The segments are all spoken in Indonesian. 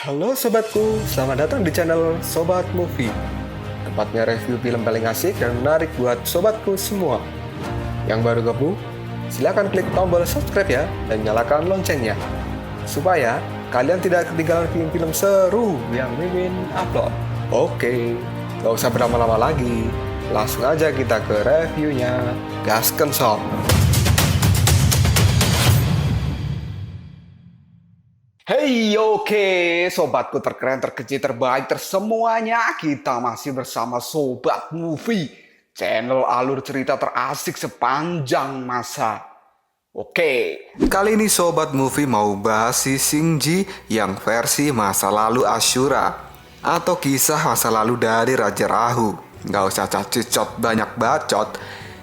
Halo sobatku, selamat datang di channel Sobat Movie. Tempatnya review film paling asik dan menarik buat sobatku semua. Yang baru gabung, silahkan klik tombol subscribe ya dan nyalakan loncengnya. Supaya kalian tidak ketinggalan film-film seru yang Mimin upload. Oke, gak usah berlama-lama lagi. Langsung aja kita ke reviewnya. Gasken sob. Hey, oke, sobatku terkeren, terkecil, terbaik, tersemuanya. Kita masih bersama Sobat Movie, channel alur cerita terasik sepanjang masa. Oke, kali ini Sobat Movie mau bahas si Shinji yang versi masa lalu Ashura, atau kisah masa lalu dari Raja Rahu. Gak usah cacicot banyak bacot,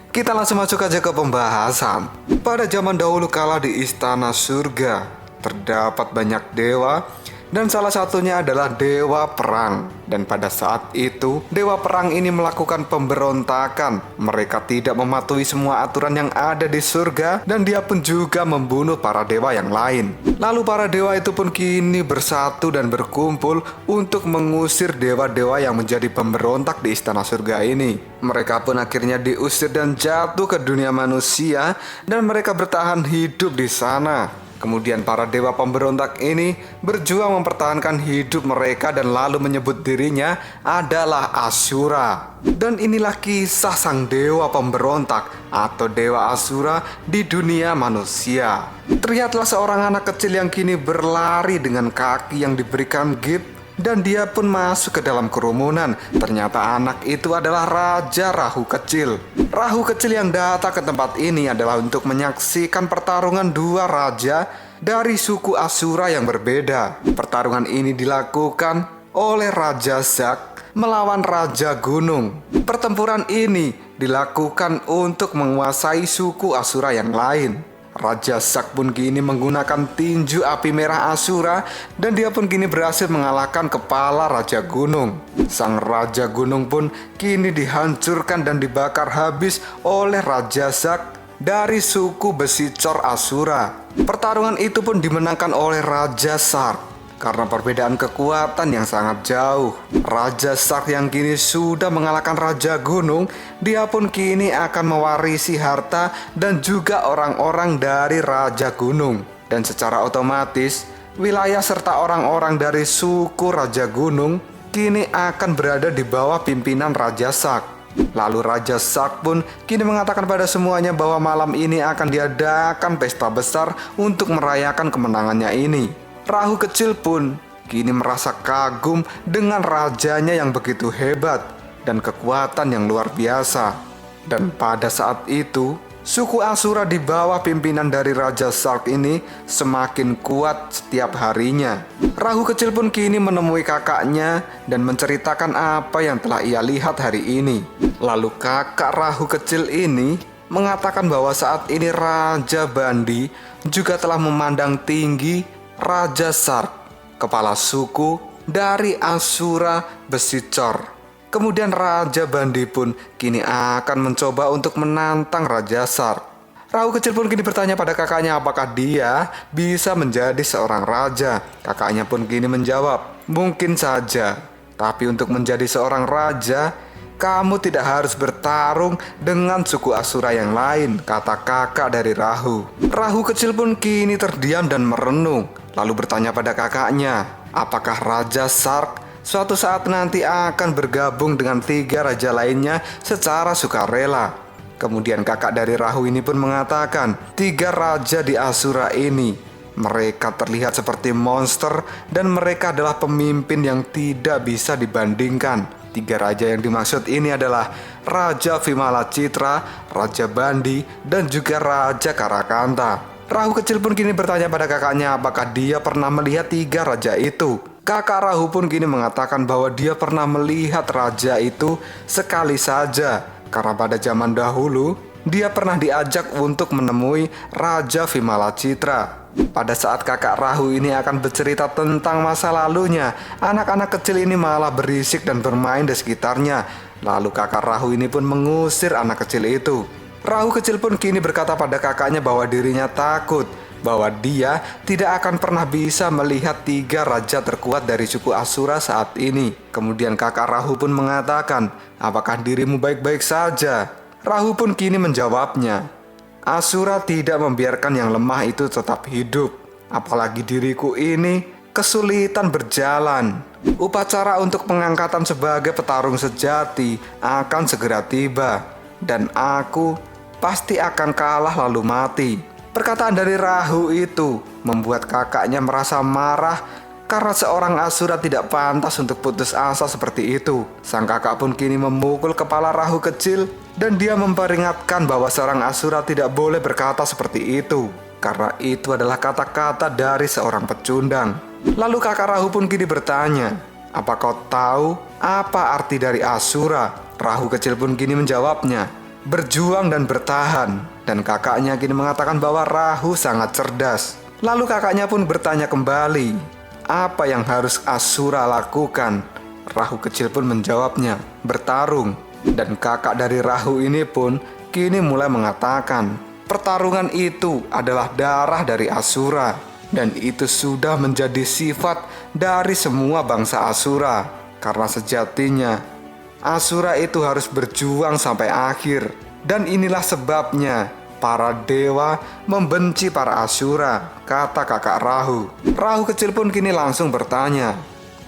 kita langsung masuk aja ke pembahasan. Pada zaman dahulu kala di istana surga terdapat banyak dewa, dan salah satunya adalah dewa perang. Dan pada saat itu, dewa perang ini melakukan pemberontakan. Mereka tidak mematuhi semua aturan yang ada di surga, dan dia pun juga membunuh para dewa yang lain. Lalu para dewa itu pun kini bersatu dan berkumpul untuk mengusir dewa-dewa yang menjadi pemberontak di istana surga ini. Mereka pun akhirnya diusir dan jatuh ke dunia manusia, dan mereka bertahan hidup di sana. Kemudian para dewa pemberontak ini berjuang mempertahankan hidup mereka dan lalu menyebut dirinya adalah Ashura. Dan inilah kisah sang dewa pemberontak atau dewa Ashura di dunia manusia. Terlihatlah seorang anak kecil yang kini berlari dengan kaki yang diberikan gips, dan dia pun masuk ke dalam kerumunan. Ternyata anak itu adalah Raja Rahu kecil. Rahu kecil yang datang ke tempat ini adalah untuk menyaksikan pertarungan dua raja dari suku Ashura yang berbeda. Pertarungan ini dilakukan oleh Raja Zack melawan Raja Gunung. Pertempuran ini dilakukan untuk menguasai suku Ashura yang lain. Raja Zack pun kini menggunakan tinju api merah Ashura, dan dia pun kini berhasil mengalahkan kepala Raja Gunung. Sang Raja Gunung pun kini dihancurkan dan dibakar habis oleh Raja Zack dari suku besi Cor Ashura. Pertarungan itu pun dimenangkan oleh Raja Zack karena perbedaan kekuatan yang sangat jauh. Raja Zack yang kini sudah mengalahkan Raja Gunung, dia pun kini akan mewarisi harta dan juga orang-orang dari Raja Gunung. Dan secara otomatis, wilayah serta orang-orang dari suku Raja Gunung kini akan berada di bawah pimpinan Raja Zack. Lalu Raja Zack pun kini mengatakan pada semuanya bahwa malam ini akan diadakan pesta besar untuk merayakan kemenangannya ini. Rahu kecil pun kini merasa kagum dengan rajanya yang begitu hebat dan kekuatan yang luar biasa. Dan pada saat itu, suku Ashura di bawah pimpinan dari Raja Zack ini semakin kuat setiap harinya. Rahu kecil pun kini menemui kakaknya dan menceritakan apa yang telah ia lihat hari ini. Lalu kakak Rahu kecil ini mengatakan bahwa saat ini Raja Bandi juga telah memandang tinggi Raja Zack, kepala suku dari Ashura besi Cor. Kemudian Raja Bandi pun kini akan mencoba untuk menantang Raja Zack. Rahu kecil pun kini bertanya pada kakaknya apakah dia bisa menjadi seorang raja. Kakaknya pun kini menjawab, mungkin saja. Tapi untuk menjadi seorang raja, kamu tidak harus bertarung dengan suku Ashura yang lain, kata kakak dari Rahu. Rahu kecil pun kini terdiam dan merenung, lalu bertanya pada kakaknya, apakah Raja Zack suatu saat nanti akan bergabung dengan tiga raja lainnya secara sukarela. Kemudian kakak dari Rahu ini pun mengatakan, tiga raja di Ashura ini, mereka terlihat seperti monster dan mereka adalah pemimpin yang tidak bisa dibandingkan. Tiga raja yang dimaksud ini adalah Raja Vimala Citra, Raja Bandi, dan juga Raja Karakanta. Rahu kecil pun kini bertanya pada kakaknya apakah dia pernah melihat tiga raja itu. Kakak Rahu pun kini mengatakan bahwa dia pernah melihat raja itu sekali saja, karena pada zaman dahulu dia pernah diajak untuk menemui Raja Vimala Citra. Pada saat kakak Rahu ini akan bercerita tentang masa lalunya, anak-anak kecil ini malah berisik dan bermain di sekitarnya. Lalu kakak Rahu ini pun mengusir anak kecil itu. Rahu kecil pun kini berkata pada kakaknya bahwa dirinya takut bahwa dia tidak akan pernah bisa melihat 3 raja terkuat dari suku Asura saat ini. Kemudian kakak Rahu pun mengatakan, "Apakah dirimu baik-baik saja?" Rahu pun kini menjawabnya, "Asura tidak membiarkan yang lemah itu tetap hidup. Apalagi diriku ini kesulitan berjalan. Upacara untuk pengangkatan sebagai petarung sejati akan segera tiba, dan aku pasti akan kalah lalu mati." Perkataan dari Rahu itu membuat kakaknya merasa marah karena seorang Asura tidak pantas untuk putus asa seperti itu. Sang kakak pun kini memukul kepala Rahu kecil dan dia memperingatkan bahwa seorang Asura tidak boleh berkata seperti itu, karena itu adalah kata-kata dari seorang pecundang. Lalu kakak Rahu pun kini bertanya, "Apa kau tahu apa arti dari Asura?" Rahu kecil pun kini menjawabnya, "Berjuang dan bertahan." Dan kakaknya kini mengatakan bahwa Rahu sangat cerdas. Lalu kakaknya pun bertanya kembali, "Apa yang harus Asura lakukan?" Rahu kecil pun menjawabnya, "Bertarung." Dan kakak dari Rahu ini pun kini mulai mengatakan, pertarungan itu adalah darah dari Asura, dan itu sudah menjadi sifat dari semua bangsa Asura. Karena sejatinya Asura itu harus berjuang sampai akhir. Dan inilah sebabnya para dewa membenci para Asura, kata kakak Rahu. Rahu kecil pun kini langsung bertanya,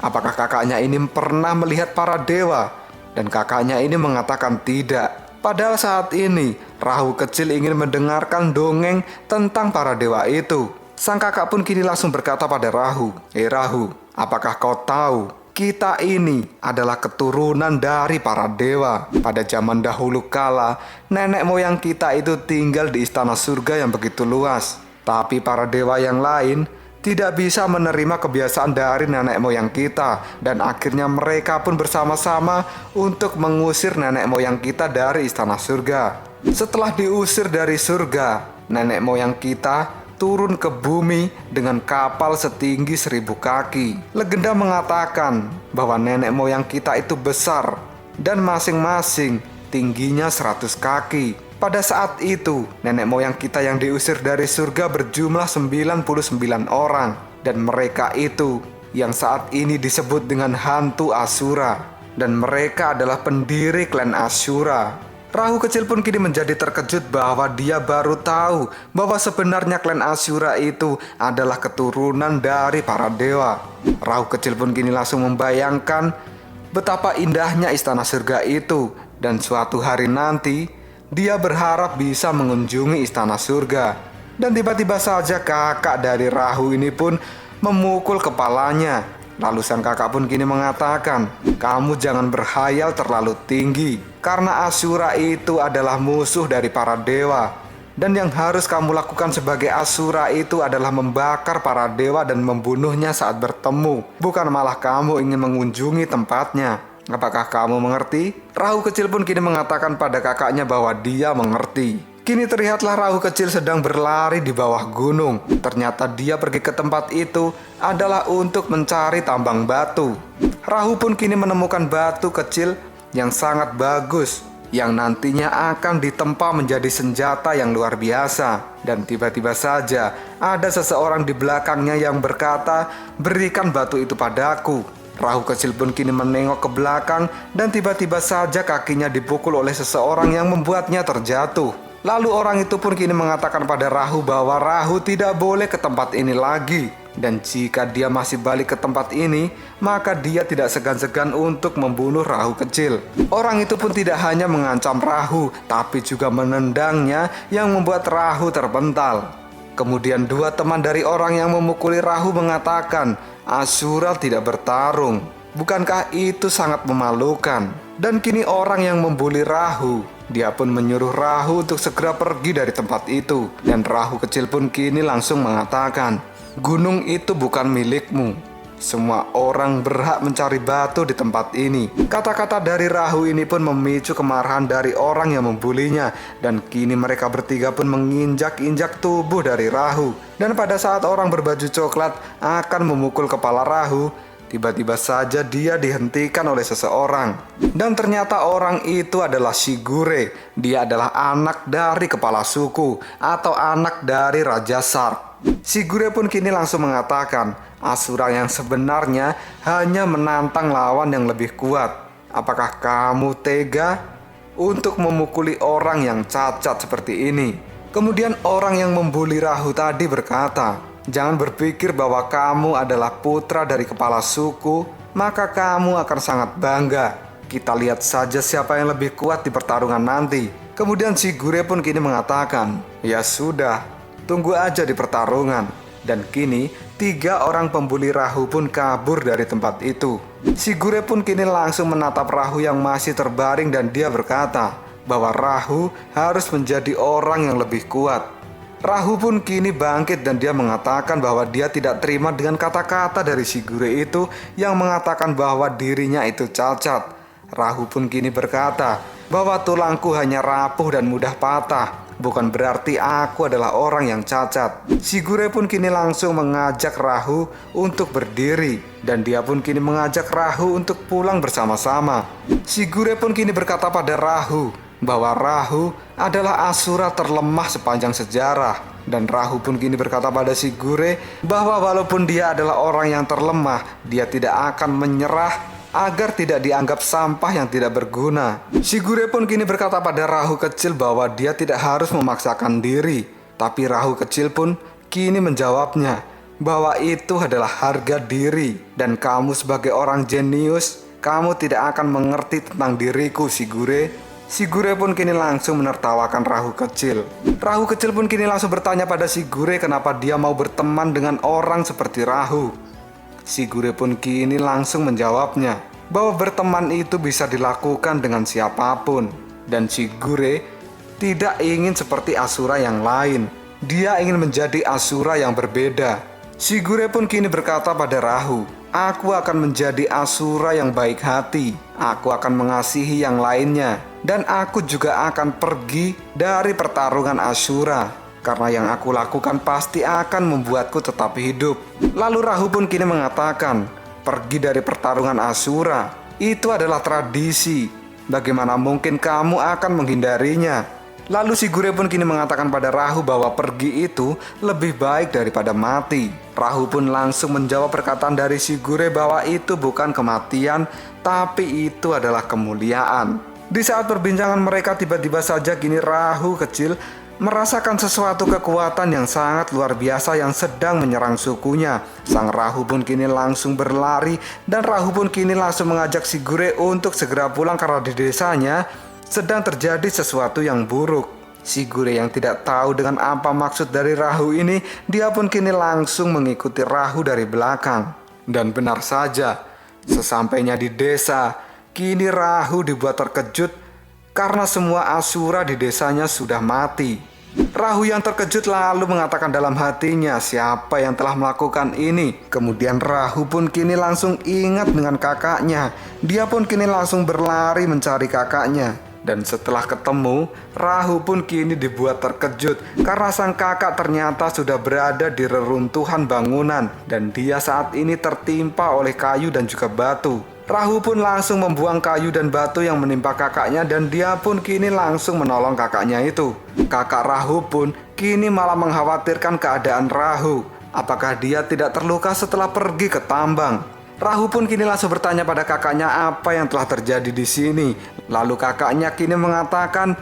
apakah kakaknya ini pernah melihat para dewa? Dan kakaknya ini mengatakan tidak. Padahal saat ini Rahu kecil ingin mendengarkan dongeng tentang para dewa itu. Sang kakak pun kini langsung berkata pada Rahu, Rahu, apakah kau tahu kita ini adalah keturunan dari para dewa. Pada zaman dahulu kala, nenek moyang kita itu tinggal di istana surga yang begitu luas. Tapi para dewa yang lain tidak bisa menerima kebiasaan dari nenek moyang kita. Dan akhirnya mereka pun bersama-sama untuk mengusir nenek moyang kita dari istana surga. Setelah diusir dari surga, nenek moyang kita turun ke bumi dengan kapal setinggi 1000 kaki. Legenda mengatakan bahwa nenek moyang kita itu besar dan masing-masing tingginya 100 kaki. Pada saat itu, nenek moyang kita yang diusir dari surga berjumlah 99 orang. Dan mereka itu yang saat ini disebut dengan hantu Asura. Dan mereka adalah pendiri klan Asura. Rahu kecil pun kini menjadi terkejut bahwa dia baru tahu bahwa sebenarnya klan Asura itu adalah keturunan dari para dewa. Rahu kecil pun kini langsung membayangkan betapa indahnya istana surga itu. Dan suatu hari nanti, dia berharap bisa mengunjungi istana surga. Dan tiba-tiba saja kakak dari Rahu ini pun memukul kepalanya. Lalu sang kakak pun kini mengatakan, kamu jangan berkhayal terlalu tinggi, karena Asura itu adalah musuh dari para dewa. Dan yang harus kamu lakukan sebagai Asura itu adalah membakar para dewa dan membunuhnya saat bertemu, bukan malah kamu ingin mengunjungi tempatnya. Apakah kamu mengerti? Rahu kecil pun kini mengatakan pada kakaknya bahwa dia mengerti. Kini terlihatlah Rahu kecil sedang berlari di bawah gunung. Ternyata dia pergi ke tempat itu adalah untuk mencari tambang batu. Rahu pun kini menemukan batu kecil yang sangat bagus, yang nantinya akan ditempa menjadi senjata yang luar biasa. Dan tiba-tiba saja ada seseorang di belakangnya yang berkata, berikan batu itu padaku. Rahu kecil pun kini menengok ke belakang dan tiba-tiba saja kakinya dipukul oleh seseorang yang membuatnya terjatuh. Lalu orang itu pun kini mengatakan pada Rahu bahwa Rahu tidak boleh ke tempat ini lagi. Dan jika dia masih balik ke tempat ini, maka dia tidak segan-segan untuk membunuh Rahu kecil. Orang itu pun tidak hanya mengancam Rahu, tapi juga menendangnya yang membuat Rahu terpental. Kemudian dua teman dari orang yang memukuli Rahu mengatakan, Asura tidak bertarung. Bukankah itu sangat memalukan? Dan kini orang yang membuli Rahu, dia pun menyuruh Rahu untuk segera pergi dari tempat itu. Dan Rahu kecil pun kini langsung mengatakan, gunung itu bukan milikmu. Semua orang berhak mencari batu di tempat ini. Kata-kata dari Rahu ini pun memicu kemarahan dari orang yang membulinya. Dan kini mereka bertiga pun menginjak-injak tubuh dari Rahu. Dan pada saat orang berbaju coklat akan memukul kepala Rahu, tiba-tiba saja dia dihentikan oleh seseorang. Dan ternyata orang itu adalah Shigure. Dia adalah anak dari kepala suku atau anak dari Raja Shark. Shigure pun kini langsung mengatakan, Asura yang sebenarnya hanya menantang lawan yang lebih kuat. Apakah kamu tega untuk memukuli orang yang cacat seperti ini? Kemudian orang yang membuli Rahu tadi berkata, jangan berpikir bahwa kamu adalah putra dari kepala suku, maka kamu akan sangat bangga. Kita lihat saja siapa yang lebih kuat di pertarungan nanti. Kemudian Shigure pun kini mengatakan, ya sudah, tunggu aja di pertarungan. Dan kini 3 orang pembuli Rahu pun kabur dari tempat itu. Shigure pun kini langsung menatap Rahu yang masih terbaring dan dia berkata bahwa Rahu harus menjadi orang yang lebih kuat. Rahu pun kini bangkit dan dia mengatakan bahwa dia tidak terima dengan kata-kata dari Shigure itu yang mengatakan bahwa dirinya itu cacat. Rahu pun kini berkata bahwa tulangku hanya rapuh dan mudah patah, bukan berarti aku adalah orang yang cacat. Shigure pun kini langsung mengajak Rahu untuk berdiri dan dia pun kini mengajak Rahu untuk pulang bersama-sama. Shigure pun kini berkata pada Rahu bahwa Rahu adalah Asura terlemah sepanjang sejarah. Dan Rahu pun kini berkata pada Shigure bahwa walaupun dia adalah orang yang terlemah, dia tidak akan menyerah agar tidak dianggap sampah yang tidak berguna. Shigure pun kini berkata pada Rahu kecil bahwa dia tidak harus memaksakan diri. Tapi Rahu kecil pun kini menjawabnya bahwa itu adalah harga diri. Dan kamu sebagai orang jenius, kamu tidak akan mengerti tentang diriku, Shigure. Shigure pun kini langsung menertawakan Rahu kecil. Rahu kecil pun kini langsung bertanya pada Shigure kenapa dia mau berteman dengan orang seperti Rahu. Shigure pun kini langsung menjawabnya bahwa berteman itu bisa dilakukan dengan siapapun. Dan Shigure tidak ingin seperti Asura yang lain. Dia ingin menjadi Asura yang berbeda. Shigure pun kini berkata pada Rahu, aku akan menjadi Asura yang baik hati. Aku akan mengasihi yang lainnya. Dan aku juga akan pergi dari pertarungan Asura. Karena yang aku lakukan pasti akan membuatku tetap hidup. Lalu Rahu pun kini mengatakan, pergi dari pertarungan Asura, itu adalah tradisi. Bagaimana mungkin kamu akan menghindarinya? Lalu Shigure pun kini mengatakan pada Rahu bahwa pergi itu lebih baik daripada mati. Rahu pun langsung menjawab perkataan dari Shigure bahwa itu bukan kematian, tapi itu adalah kemuliaan. Di saat perbincangan mereka tiba-tiba saja kini Rahu kecil merasakan sesuatu kekuatan yang sangat luar biasa yang sedang menyerang sukunya. Sang Rahu pun kini langsung berlari dan Rahu pun kini langsung mengajak Shigure untuk segera pulang karena di desanya sedang terjadi sesuatu yang buruk. Shigure yang tidak tahu dengan apa maksud dari Rahu ini, dia pun kini langsung mengikuti Rahu dari belakang. Dan benar saja, sesampainya di desa, kini Rahu dibuat terkejut karena semua Asura di desanya sudah mati. Rahu yang terkejut lalu mengatakan dalam hatinya siapa yang telah melakukan ini. Kemudian Rahu pun kini langsung ingat dengan kakaknya. Dia pun kini langsung berlari mencari kakaknya. Dan setelah ketemu, Rahu pun kini dibuat terkejut karena sang kakak ternyata sudah berada di reruntuhan bangunan. Dan dia saat ini tertimpa oleh kayu dan juga batu. Rahu pun langsung membuang kayu dan batu yang menimpa kakaknya dan dia pun kini langsung menolong kakaknya itu. Kakak Rahu pun kini malah mengkhawatirkan keadaan Rahu. Apakah dia tidak terluka setelah pergi ke tambang? Rahu pun kini langsung bertanya pada kakaknya apa yang telah terjadi di sini. Lalu kakaknya kini mengatakan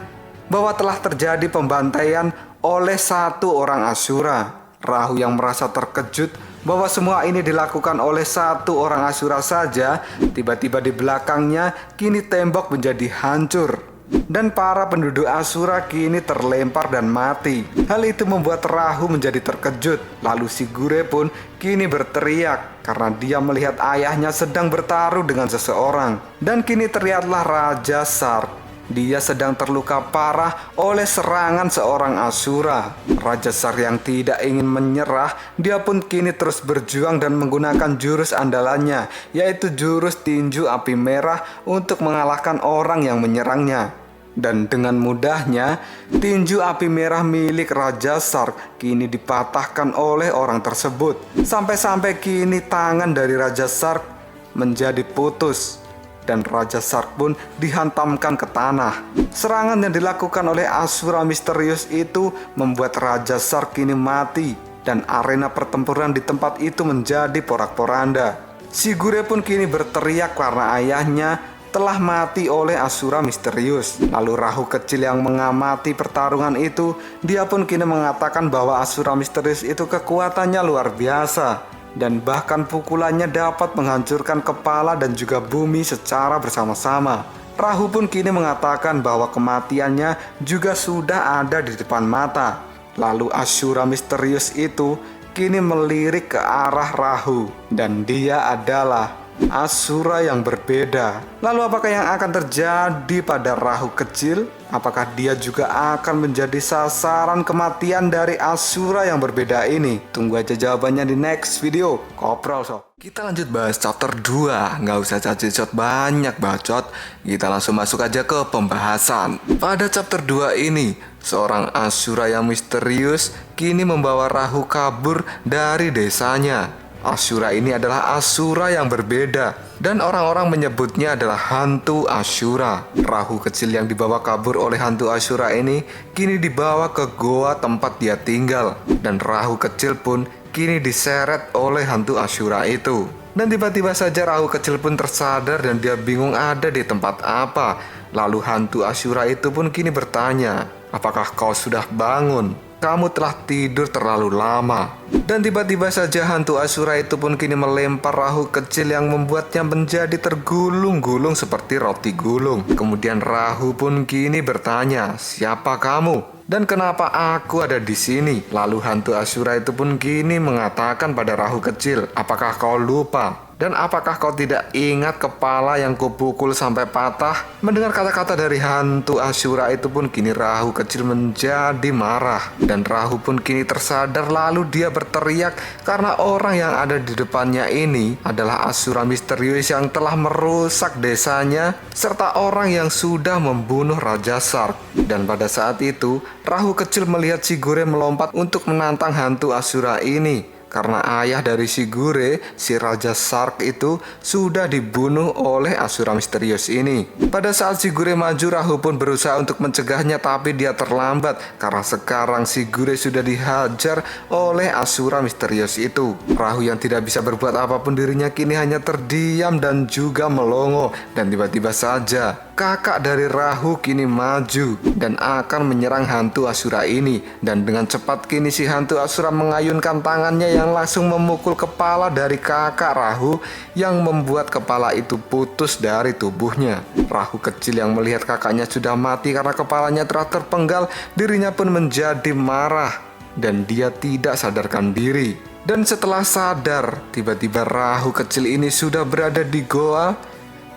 bahwa telah terjadi pembantaian oleh 1 orang Asura. Rahu yang merasa terkejut bahwa semua ini dilakukan oleh 1 orang Asura saja, tiba-tiba di belakangnya kini tembok menjadi hancur dan para penduduk Asura kini terlempar dan mati. Hal itu membuat Rahu menjadi terkejut. Lalu Shigure pun kini berteriak karena dia melihat ayahnya sedang bertaruh dengan seseorang. Dan kini terlihatlah Raja Shark. Dia sedang terluka parah oleh serangan seorang Asura. Raja Shark yang tidak ingin menyerah, dia pun kini terus berjuang dan menggunakan jurus andalannya, yaitu jurus tinju api merah untuk mengalahkan orang yang menyerangnya. Dan dengan mudahnya, tinju api merah milik Raja Shark kini dipatahkan oleh orang tersebut. Sampai-sampai kini tangan dari Raja Shark menjadi putus. Dan Raja Shark pun dihantamkan ke tanah. Serangan yang dilakukan oleh Asura misterius itu membuat Raja Shark kini mati. dan arena pertempuran di tempat itu menjadi porak-poranda. Shigure pun kini berteriak karena ayahnya telah mati oleh Asura misterius. Lalu Rahu kecil yang mengamati pertarungan itu, dia pun kini mengatakan bahwa Asura misterius itu kekuatannya luar biasa, dan bahkan pukulannya dapat menghancurkan kepala dan juga bumi secara bersama-sama. Rahu pun kini mengatakan bahwa kematiannya juga sudah ada di depan mata. Lalu Asura misterius itu kini melirik ke arah Rahu, dan dia adalah Asura yang berbeda. Lalu apakah yang akan terjadi pada Rahu kecil? Apakah dia juga akan menjadi sasaran kematian dari Asura yang berbeda ini? Tunggu aja jawabannya di next video. Koprol sob. Kita lanjut bahas chapter 2. Nggak usah cacit banyak bacot. Kita langsung masuk aja ke pembahasan. Pada chapter 2 ini, seorang Asura yang misterius kini membawa Rahu kabur dari desanya. Asura ini adalah Asura yang berbeda, dan orang-orang menyebutnya adalah hantu Asura. Rahu kecil yang dibawa kabur oleh hantu Asura ini kini dibawa ke goa tempat dia tinggal, dan Rahu kecil pun kini diseret oleh hantu Asura itu. Dan tiba-tiba saja Rahu kecil pun tersadar dan dia bingung ada di tempat apa. Lalu hantu Asura itu pun kini bertanya, "Apakah kau sudah bangun? Kamu telah tidur terlalu lama." Dan tiba-tiba saja hantu Asura itu pun kini melempar Rahu kecil yang membuatnya menjadi tergulung-gulung seperti roti gulung. Kemudian Rahu pun kini bertanya, "Siapa kamu? Dan kenapa aku ada di sini?" Lalu hantu Asura itu pun kini mengatakan pada Rahu kecil, "Apakah kau lupa? Dan apakah kau tidak ingat kepala yang kupukul sampai patah?" Mendengar kata-kata dari hantu Asura itu pun kini Rahu kecil menjadi marah. Dan Rahu pun kini tersadar, lalu dia berteriak karena orang yang ada di depannya ini adalah Asura misterius yang telah merusak desanya serta orang yang sudah membunuh Raja Shark. Dan pada saat itu Rahu kecil melihat Shigure melompat untuk menantang hantu Asura ini. Karena ayah dari Shigure, si Raja Shark itu sudah dibunuh oleh Asura misterius ini. Pada saat Shigure maju, Rahu pun berusaha untuk mencegahnya, tapi dia terlambat karena sekarang Shigure sudah dihajar oleh Asura misterius itu. Rahu yang tidak bisa berbuat apapun dirinya kini hanya terdiam dan juga melongo. Dan tiba-tiba saja kakak dari Rahu kini maju dan akan menyerang hantu Asura ini. Dan dengan cepat kini si hantu Asura mengayunkan tangannya yang langsung memukul kepala dari kakak Rahu yang membuat kepala itu putus dari tubuhnya. Rahu kecil yang melihat kakaknya sudah mati karena kepalanya telah terpenggal, dirinya pun menjadi marah dan dia tidak sadarkan diri. Dan setelah sadar, tiba-tiba Rahu kecil ini sudah berada di goa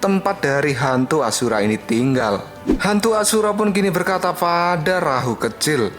tempat dari hantu Asura ini tinggal. Hantu Asura pun kini berkata pada Rahu kecil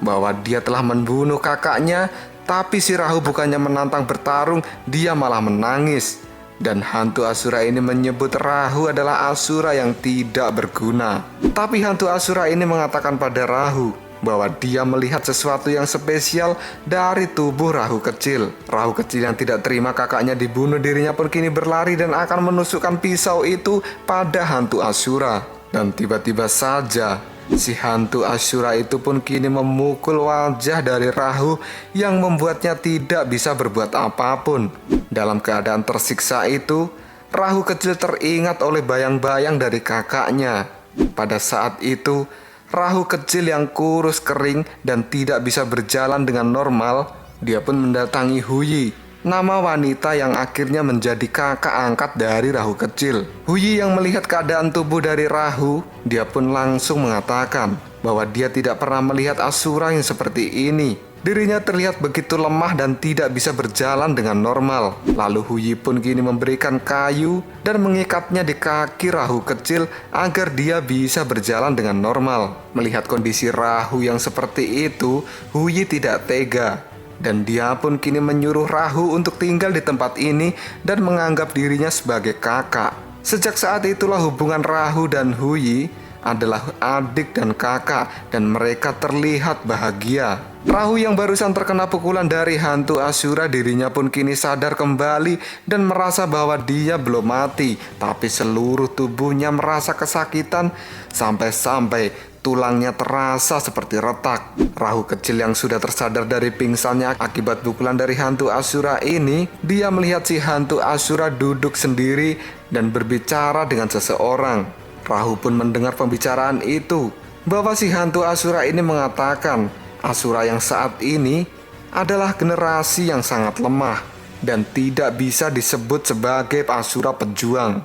bahwa dia telah membunuh kakaknya, tapi si Rahu bukannya menantang bertarung, dia malah menangis. Dan hantu Asura ini menyebut Rahu adalah Asura yang tidak berguna. Tapi hantu Asura ini mengatakan pada Rahu bahwa dia melihat sesuatu yang spesial dari tubuh Rahu kecil. Rahu kecil yang tidak terima kakaknya dibunuh, dirinya pun kini berlari dan akan menusukkan pisau itu pada hantu Asura. Dan tiba-tiba saja si hantu Asura itu pun kini memukul wajah dari Rahu yang membuatnya tidak bisa berbuat apapun. Dalam keadaan tersiksa itu, Rahu kecil teringat oleh bayang-bayang dari kakaknya. Pada saat itu, Rahu kecil yang kurus kering dan tidak bisa berjalan dengan normal, dia pun mendatangi Huyi, nama wanita yang akhirnya menjadi kakak angkat dari Rahu kecil. Huyi yang melihat keadaan tubuh dari Rahu, dia pun langsung mengatakan bahwa dia tidak pernah melihat Asura yang seperti ini. Dirinya terlihat begitu lemah dan tidak bisa berjalan dengan normal. Lalu Huyi pun kini memberikan kayu dan mengikatnya di kaki Rahu kecil agar dia bisa berjalan dengan normal. Melihat kondisi Rahu yang seperti itu, Huyi tidak tega. Dan dia pun kini menyuruh Rahu untuk tinggal di tempat ini dan menganggap dirinya sebagai kakak. Sejak saat itulah hubungan Rahu dan Huyi adalah adik dan kakak, dan mereka terlihat bahagia. Rahu yang barusan terkena pukulan dari hantu Asura, dirinya pun kini sadar kembali dan merasa bahwa dia belum mati, tapi seluruh tubuhnya merasa kesakitan sampai-sampai tulangnya terasa seperti retak. Rahu kecil yang sudah tersadar dari pingsannya akibat pukulan dari hantu Asura ini, dia melihat si hantu Asura duduk sendiri dan berbicara dengan seseorang. Rahu pun mendengar pembicaraan itu, bahwa si hantu Asura ini mengatakan Asura yang saat ini adalah generasi yang sangat lemah dan tidak bisa disebut sebagai Asura pejuang.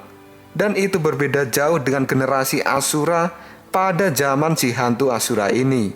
Dan itu berbeda jauh dengan generasi Asura pada zaman si hantu Asura ini.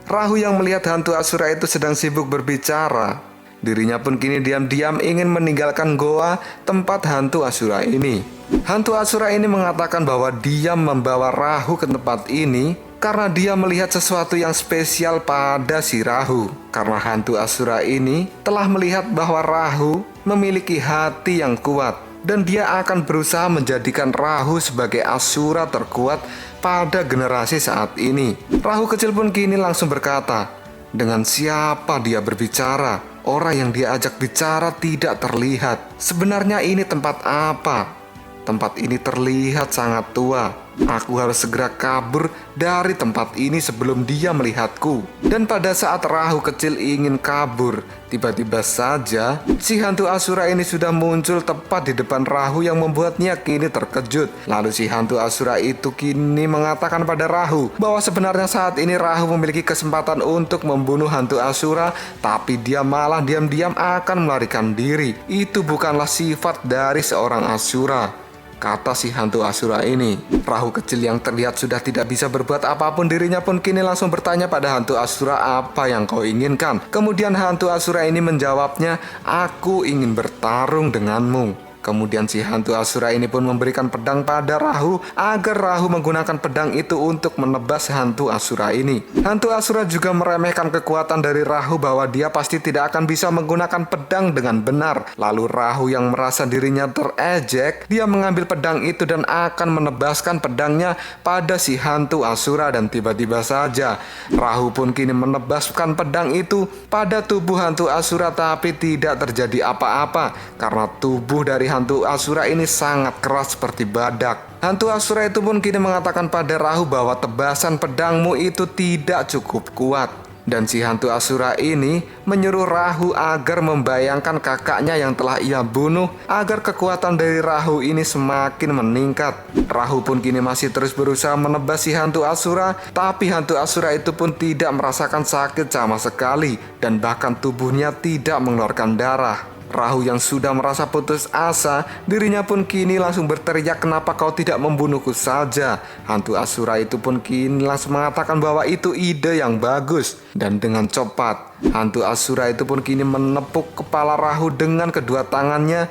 Rahu yang melihat hantu Asura itu sedang sibuk berbicara, dirinya pun kini diam-diam ingin meninggalkan goa tempat hantu Asura ini. Hantu Asura ini mengatakan bahwa dia membawa Rahu ke tempat ini karena dia melihat sesuatu yang spesial pada si Rahu. Karena hantu Asura ini telah melihat bahwa Rahu memiliki hati yang kuat, dan dia akan berusaha menjadikan Rahu sebagai Asura terkuat pada generasi saat ini. Rahu kecil pun kini langsung berkata, dengan siapa dia berbicara? Orang yang dia ajak bicara tidak terlihat. Sebenarnya ini tempat apa? Tempat ini terlihat sangat tua. Aku harus segera kabur dari tempat ini sebelum dia melihatku. Dan pada saat Rahu kecil ingin kabur, tiba-tiba saja si hantu Asura ini sudah muncul tepat di depan Rahu yang membuatnya kini terkejut. Lalu si hantu Asura itu kini mengatakan pada Rahu bahwa sebenarnya saat ini Rahu memiliki kesempatan untuk membunuh hantu Asura, tapi dia malah diam-diam akan melarikan diri. Itu bukanlah sifat dari seorang Asura, kata si hantu Asura ini. Rahu kecil yang terlihat sudah tidak bisa berbuat apapun, dirinya pun kini langsung bertanya pada hantu Asura, apa yang kau inginkan? Kemudian hantu Asura ini menjawabnya, aku ingin bertarung denganmu. Kemudian si hantu Asura ini pun memberikan pedang pada Rahu agar Rahu menggunakan pedang itu untuk menebas hantu Asura ini. Hantu Asura juga meremehkan kekuatan dari Rahu bahwa dia pasti tidak akan bisa menggunakan pedang dengan benar. Lalu Rahu yang merasa dirinya terejek, dia mengambil pedang itu dan akan menebaskan pedangnya pada si hantu Asura, dan tiba-tiba saja Rahu pun kini menebaskan pedang itu pada tubuh hantu Asura, tapi tidak terjadi apa-apa karena tubuh dari hantu Asura ini sangat keras seperti badak. Hantu Asura itu pun kini mengatakan pada Rahu bahwa tebasan pedangmu itu tidak cukup kuat. Dan si hantu Asura ini menyuruh Rahu agar membayangkan kakaknya yang telah ia bunuh agar kekuatan dari Rahu ini semakin meningkat. Rahu pun kini masih terus berusaha menebas si hantu Asura, tapi hantu Asura itu pun tidak merasakan sakit sama sekali dan bahkan tubuhnya tidak mengeluarkan darah. Rahu yang sudah merasa putus asa, dirinya pun kini langsung berteriak, kenapa kau tidak membunuhku saja? Hantu Asura itu pun kini langsung mengatakan bahwa itu ide yang bagus. Dan dengan cepat, hantu Asura itu pun kini menepuk kepala Rahu dengan kedua tangannya,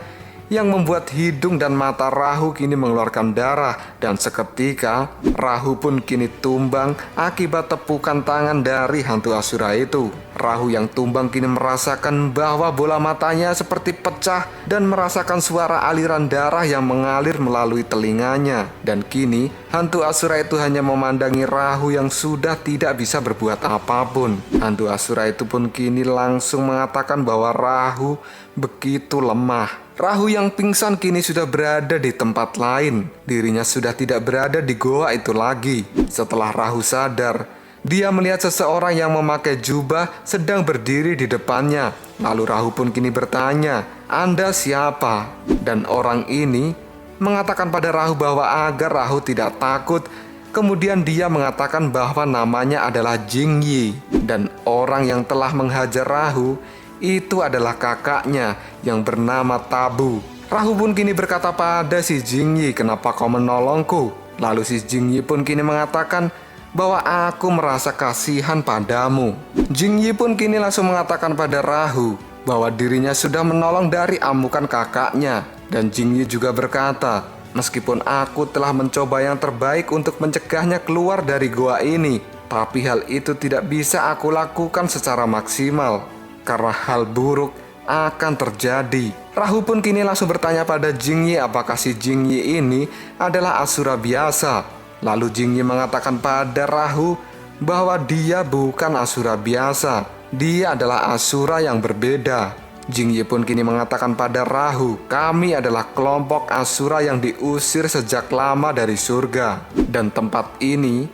yang membuat hidung dan mata Rahu kini mengeluarkan darah. Dan seketika Rahu pun kini tumbang akibat tepukan tangan dari hantu Asura itu. Rahu yang tumbang kini merasakan bahwa bola matanya seperti pecah dan merasakan suara aliran darah yang mengalir melalui telinganya. Dan kini hantu Asura itu hanya memandangi Rahu yang sudah tidak bisa berbuat apapun. Hantu Asura itu pun kini langsung mengatakan bahwa Rahu begitu lemah. Rahu yang pingsan kini sudah berada di tempat lain. Dirinya sudah tidak berada di goa itu lagi. Setelah Rahu sadar, dia melihat seseorang yang memakai jubah sedang berdiri di depannya. Lalu Rahu pun kini bertanya, Anda siapa? Dan orang ini mengatakan pada Rahu bahwa agar Rahu tidak takut. Kemudian dia mengatakan bahwa namanya adalah Jingyi. Dan orang yang telah menghajar Rahu itu adalah kakaknya yang bernama Tabu. Rahu pun kini berkata pada si Jingyi, kenapa kau menolongku? Lalu si Jingyi pun kini mengatakan bahwa aku merasa kasihan padamu. Jingyi pun kini langsung mengatakan pada Rahu bahwa dirinya sudah menolong dari amukan kakaknya. Dan Jingyi juga berkata, meskipun aku telah mencoba yang terbaik untuk mencegahnya keluar dari goa ini, tapi hal itu tidak bisa aku lakukan secara maksimal karena hal buruk akan terjadi. Rahu pun kini langsung bertanya pada Jingyi apakah si Jingyi ini adalah Asura biasa. Lalu Jingyi mengatakan pada Rahu bahwa dia bukan Asura biasa, dia adalah Asura yang berbeda. Jingyi pun kini mengatakan pada Rahu, kami adalah kelompok Asura yang diusir sejak lama dari surga. Dan tempat ini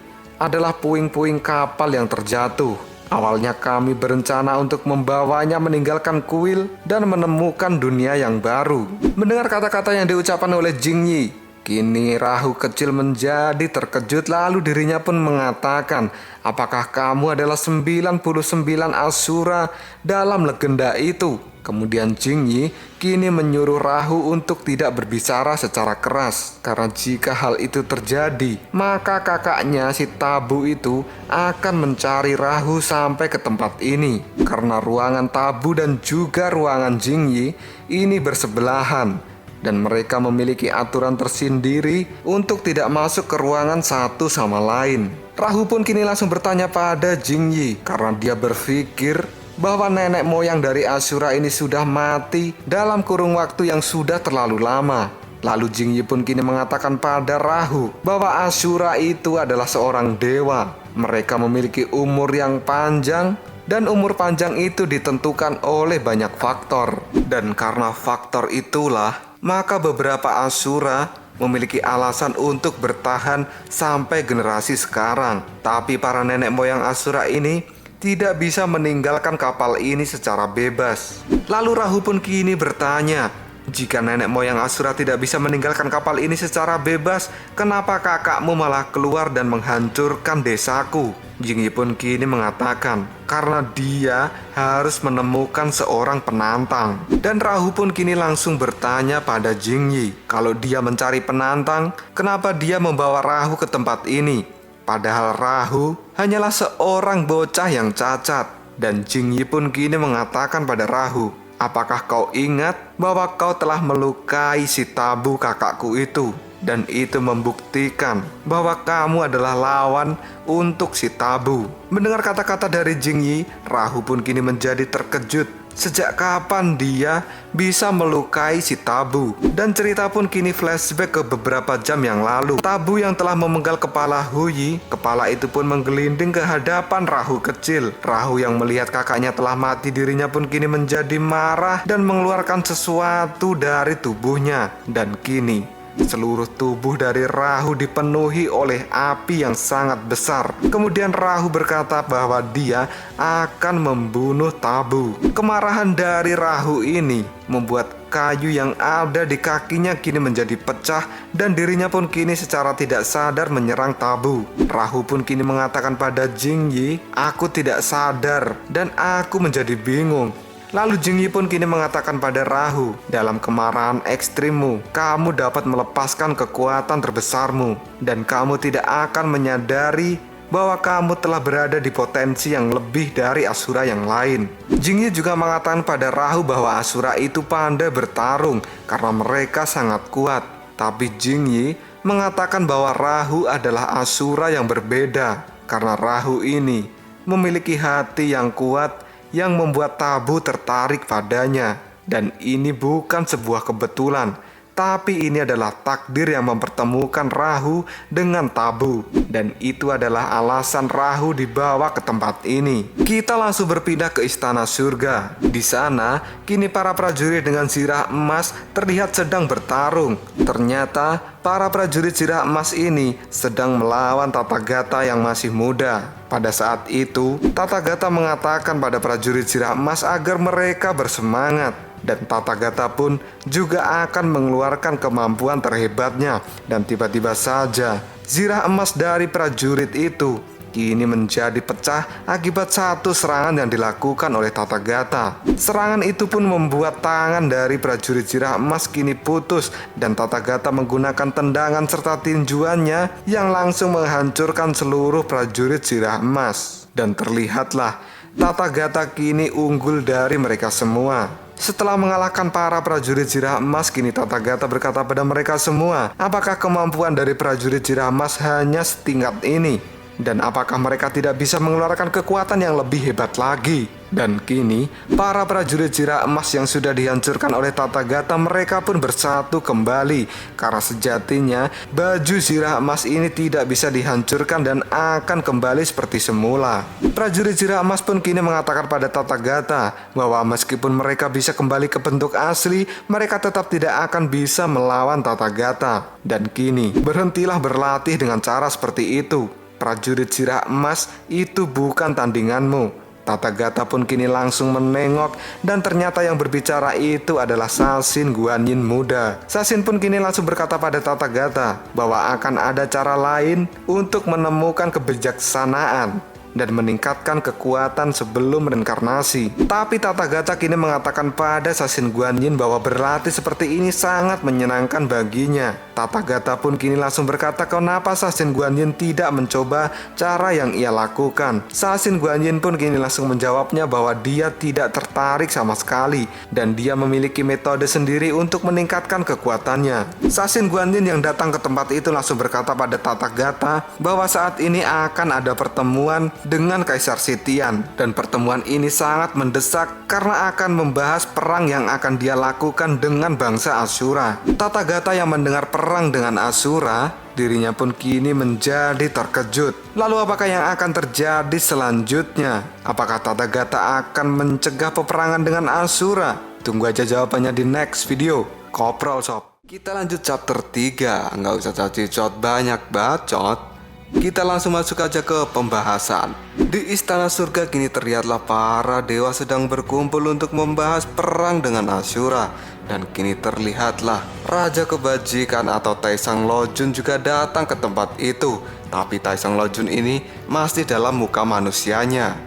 adalah puing-puing kapal yang terjatuh. Awalnya kami berencana untuk membawanya meninggalkan kuil dan menemukan dunia yang baru. Mendengar kata-kata yang diucapkan oleh Jingyi, kini Rahu kecil menjadi terkejut, lalu dirinya pun mengatakan, apakah kamu adalah 99 Asura dalam legenda itu? Kemudian Jingyi kini menyuruh Rahu untuk tidak berbicara secara keras, karena jika hal itu terjadi, maka kakaknya si Tabu itu akan mencari Rahu sampai ke tempat ini. Karena ruangan Tabu dan juga ruangan Jingyi ini bersebelahan, dan mereka memiliki aturan tersendiri untuk tidak masuk ke ruangan satu sama lain. Rahu pun kini langsung bertanya pada Jingyi karena dia berpikir bahwa nenek moyang dari Asura ini sudah mati dalam kurung waktu yang sudah terlalu lama. Lalu Jingyi pun kini mengatakan pada Rahu bahwa Asura itu adalah seorang dewa. Mereka memiliki umur yang panjang, dan umur panjang itu ditentukan oleh banyak faktor. Dan karena faktor itulah, maka beberapa Asura memiliki alasan untuk bertahan sampai generasi sekarang. Tapi para nenek moyang Asura ini tidak bisa meninggalkan kapal ini secara bebas. Lalu Rahu pun kini bertanya, jika nenek moyang Asura tidak bisa meninggalkan kapal ini secara bebas, kenapa kakakmu malah keluar dan menghancurkan desaku? Jingyi pun kini mengatakan, karena dia harus menemukan seorang penantang. Dan Rahu pun kini langsung bertanya pada Jingyi, kalau dia mencari penantang, kenapa dia membawa Rahu ke tempat ini? Padahal Rahu hanyalah seorang bocah yang cacat. Dan Jingyi pun kini mengatakan pada Rahu, apakah kau ingat bahwa kau telah melukai si Tabu kakakku itu? Dan itu membuktikan bahwa kamu adalah lawan untuk si Tabu. Mendengar kata-kata dari Jingyi, Rahu pun kini menjadi terkejut. Sejak kapan dia bisa melukai si Tabu? Dan cerita pun kini flashback ke beberapa jam yang lalu. Tabu yang telah memenggal kepala Huyi, kepala itu pun menggelinding ke hadapan Rahu kecil. Rahu yang melihat kakaknya telah mati, dirinya pun kini menjadi marah dan mengeluarkan sesuatu dari tubuhnya. Dan kini seluruh tubuh dari Rahu dipenuhi oleh api yang sangat besar. Kemudian Rahu berkata bahwa dia akan membunuh Tabu. Kemarahan dari Rahu ini membuat kayu yang ada di kakinya kini menjadi pecah, dan dirinya pun kini secara tidak sadar menyerang Tabu. Rahu pun kini mengatakan pada Jingyi, aku tidak sadar dan aku menjadi bingung. Lalu Jingyi pun kini mengatakan pada Rahu, dalam kemarahan ekstrimmu, kamu dapat melepaskan kekuatan terbesarmu, dan kamu tidak akan menyadari bahwa kamu telah berada di potensi yang lebih dari Asura yang lain. Jingyi juga mengatakan pada Rahu bahwa Asura itu pandai bertarung karena mereka sangat kuat. Tapi Jingyi mengatakan bahwa Rahu adalah Asura yang berbeda, karena Rahu ini memiliki hati yang kuat yang membuat Tabu tertarik padanya. Dan ini bukan sebuah kebetulan, tapi ini adalah takdir yang mempertemukan Rahu dengan Tabu. Dan itu adalah alasan Rahu dibawa ke tempat ini. Kita langsung berpindah ke istana surga. Di sana, kini para prajurit dengan zirah emas terlihat sedang bertarung. Ternyata para prajurit zirah emas ini sedang melawan Tathagata yang masih muda. Pada saat itu, Tathagata mengatakan pada prajurit zirah emas agar mereka bersemangat. Dan Tathagata pun juga akan mengeluarkan kemampuan terhebatnya. Dan tiba-tiba saja, zirah emas dari prajurit itu kini menjadi pecah akibat satu serangan yang dilakukan oleh Tathagata. Serangan itu pun membuat tangan dari prajurit zirah emas kini putus, dan Tathagata menggunakan tendangan serta tinjuannya yang langsung menghancurkan seluruh prajurit zirah emas. Dan terlihatlah Tathagata kini unggul dari mereka semua. Setelah mengalahkan para prajurit zirah emas, kini Tathagata berkata pada mereka semua, apakah kemampuan dari prajurit zirah emas hanya setingkat ini? Dan apakah mereka tidak bisa mengeluarkan kekuatan yang lebih hebat lagi? Dan kini, para prajurit zirah emas yang sudah dihancurkan oleh Tathagata, mereka pun bersatu kembali. Karena sejatinya, baju zirah emas ini tidak bisa dihancurkan dan akan kembali seperti semula. Prajurit zirah emas pun kini mengatakan pada Tathagata bahwa meskipun mereka bisa kembali ke bentuk asli, mereka tetap tidak akan bisa melawan Tathagata. Dan kini, berhentilah berlatih dengan cara seperti itu. Prajurit sirah emas itu bukan tandinganmu. Tathagata pun kini langsung menengok dan ternyata yang berbicara itu adalah Sasin Guanyin muda. Sasin pun kini langsung berkata pada Tathagata bahwa akan ada cara lain untuk menemukan kebijaksanaan dan meningkatkan kekuatan sebelum reinkarnasi. Tapi Tathagata kini mengatakan pada Sasin Guanyin bahwa berlatih seperti ini sangat menyenangkan baginya. Tathagata pun kini langsung berkata kenapa Sasin Guanyin tidak mencoba cara yang ia lakukan. Sasin Guanyin pun kini langsung menjawabnya bahwa dia tidak tertarik sama sekali dan dia memiliki metode sendiri untuk meningkatkan kekuatannya. Sasin Guanyin yang datang ke tempat itu langsung berkata pada Tathagata bahwa saat ini akan ada pertemuan dengan Kaisar Sitian dan pertemuan ini sangat mendesak karena akan membahas perang yang akan dia lakukan dengan bangsa Asura. Tathagata yang mendengar perang dengan Asura, dirinya pun kini menjadi terkejut. Lalu apakah yang akan terjadi selanjutnya? Apakah Tathagata akan mencegah peperangan dengan Asura? Tunggu aja jawabannya di next video. Koprol Sob. Kita lanjut chapter 3. Nggak usah cacicot banyak bacot. Kita langsung masuk aja ke pembahasan. Di Istana Surga kini terlihatlah para dewa sedang berkumpul untuk membahas perang dengan Asura. Dan kini terlihatlah Raja Kebajikan atau Taesang Lojun juga datang ke tempat itu. Tapi Taesang Lojun ini masih dalam muka manusianya,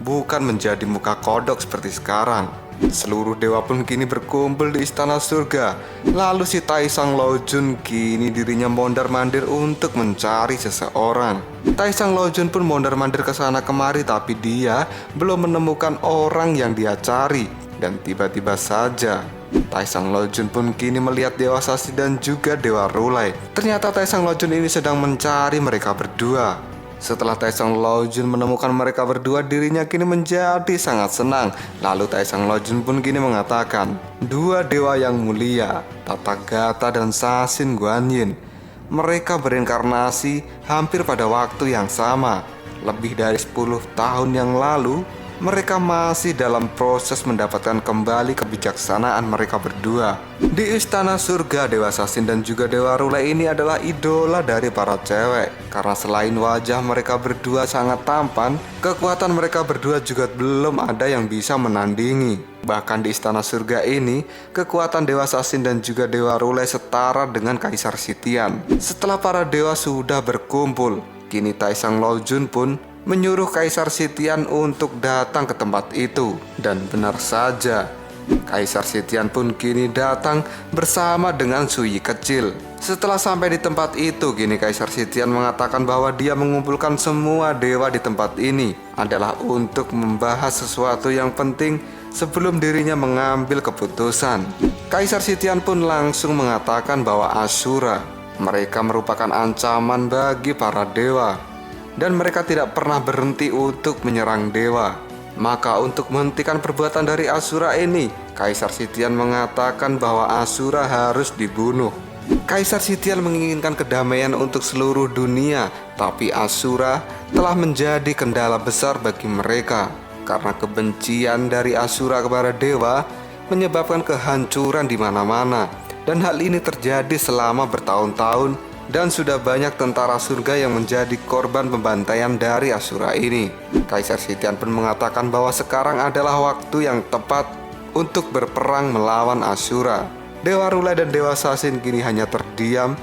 bukan menjadi muka kodok seperti sekarang. Seluruh dewa pun kini berkumpul di Istana Surga. Lalu si Taesang Lojun kini dirinya mondar-mandir untuk mencari seseorang. Taesang Lojun pun mondar-mandir ke sana kemari tapi dia belum menemukan orang yang dia cari. Dan tiba-tiba saja Taesang Lojun pun kini melihat Dewa Sasi dan juga Dewa Rulai. Ternyata Taesang Lojun ini sedang mencari mereka berdua. Setelah Taesang Lojun menemukan mereka berdua, dirinya kini menjadi sangat senang. Lalu Taesang Lojun pun kini mengatakan, dua dewa yang mulia, Tathagata dan Sasin Guanyin, mereka berinkarnasi hampir pada waktu yang sama. Lebih dari 10 tahun yang lalu, mereka masih dalam proses mendapatkan kembali kebijaksanaan mereka berdua. Di Istana Surga, Dewa Sasin dan juga Dewa Rulai ini adalah idola dari para cewek. Karena selain wajah mereka berdua sangat tampan, kekuatan mereka berdua juga belum ada yang bisa menandingi. Bahkan di Istana Surga ini, kekuatan Dewa Sasin dan juga Dewa Rulai setara dengan Kaisar Sitian. Setelah para dewa sudah berkumpul, kini Taesang Lojun pun menyuruh Kaisar Sitian untuk datang ke tempat itu. Dan benar saja, Kaisar Sitian pun kini datang bersama dengan Suyi kecil. Setelah sampai di tempat itu, kini Kaisar Sitian mengatakan bahwa dia mengumpulkan semua dewa di tempat ini adalah untuk membahas sesuatu yang penting sebelum dirinya mengambil keputusan. Kaisar Sitian pun langsung mengatakan bahwa Asura, mereka merupakan ancaman bagi para dewa dan mereka tidak pernah berhenti untuk menyerang dewa. Maka untuk menghentikan perbuatan dari Asura ini, Kaisar Sitian mengatakan bahwa Asura harus dibunuh. Kaisar Sitian menginginkan kedamaian untuk seluruh dunia, tapi Asura telah menjadi kendala besar bagi mereka. Karena kebencian dari Asura kepada dewa menyebabkan kehancuran di mana-mana. Dan hal ini terjadi selama bertahun-tahun. Dan sudah banyak tentara surga yang menjadi korban pembantaian dari Asura ini. Kaisar Sitian pun mengatakan bahwa sekarang adalah waktu yang tepat untuk berperang melawan Asura. Dewa Rulai dan Dewa Sasin kini hanya terdiam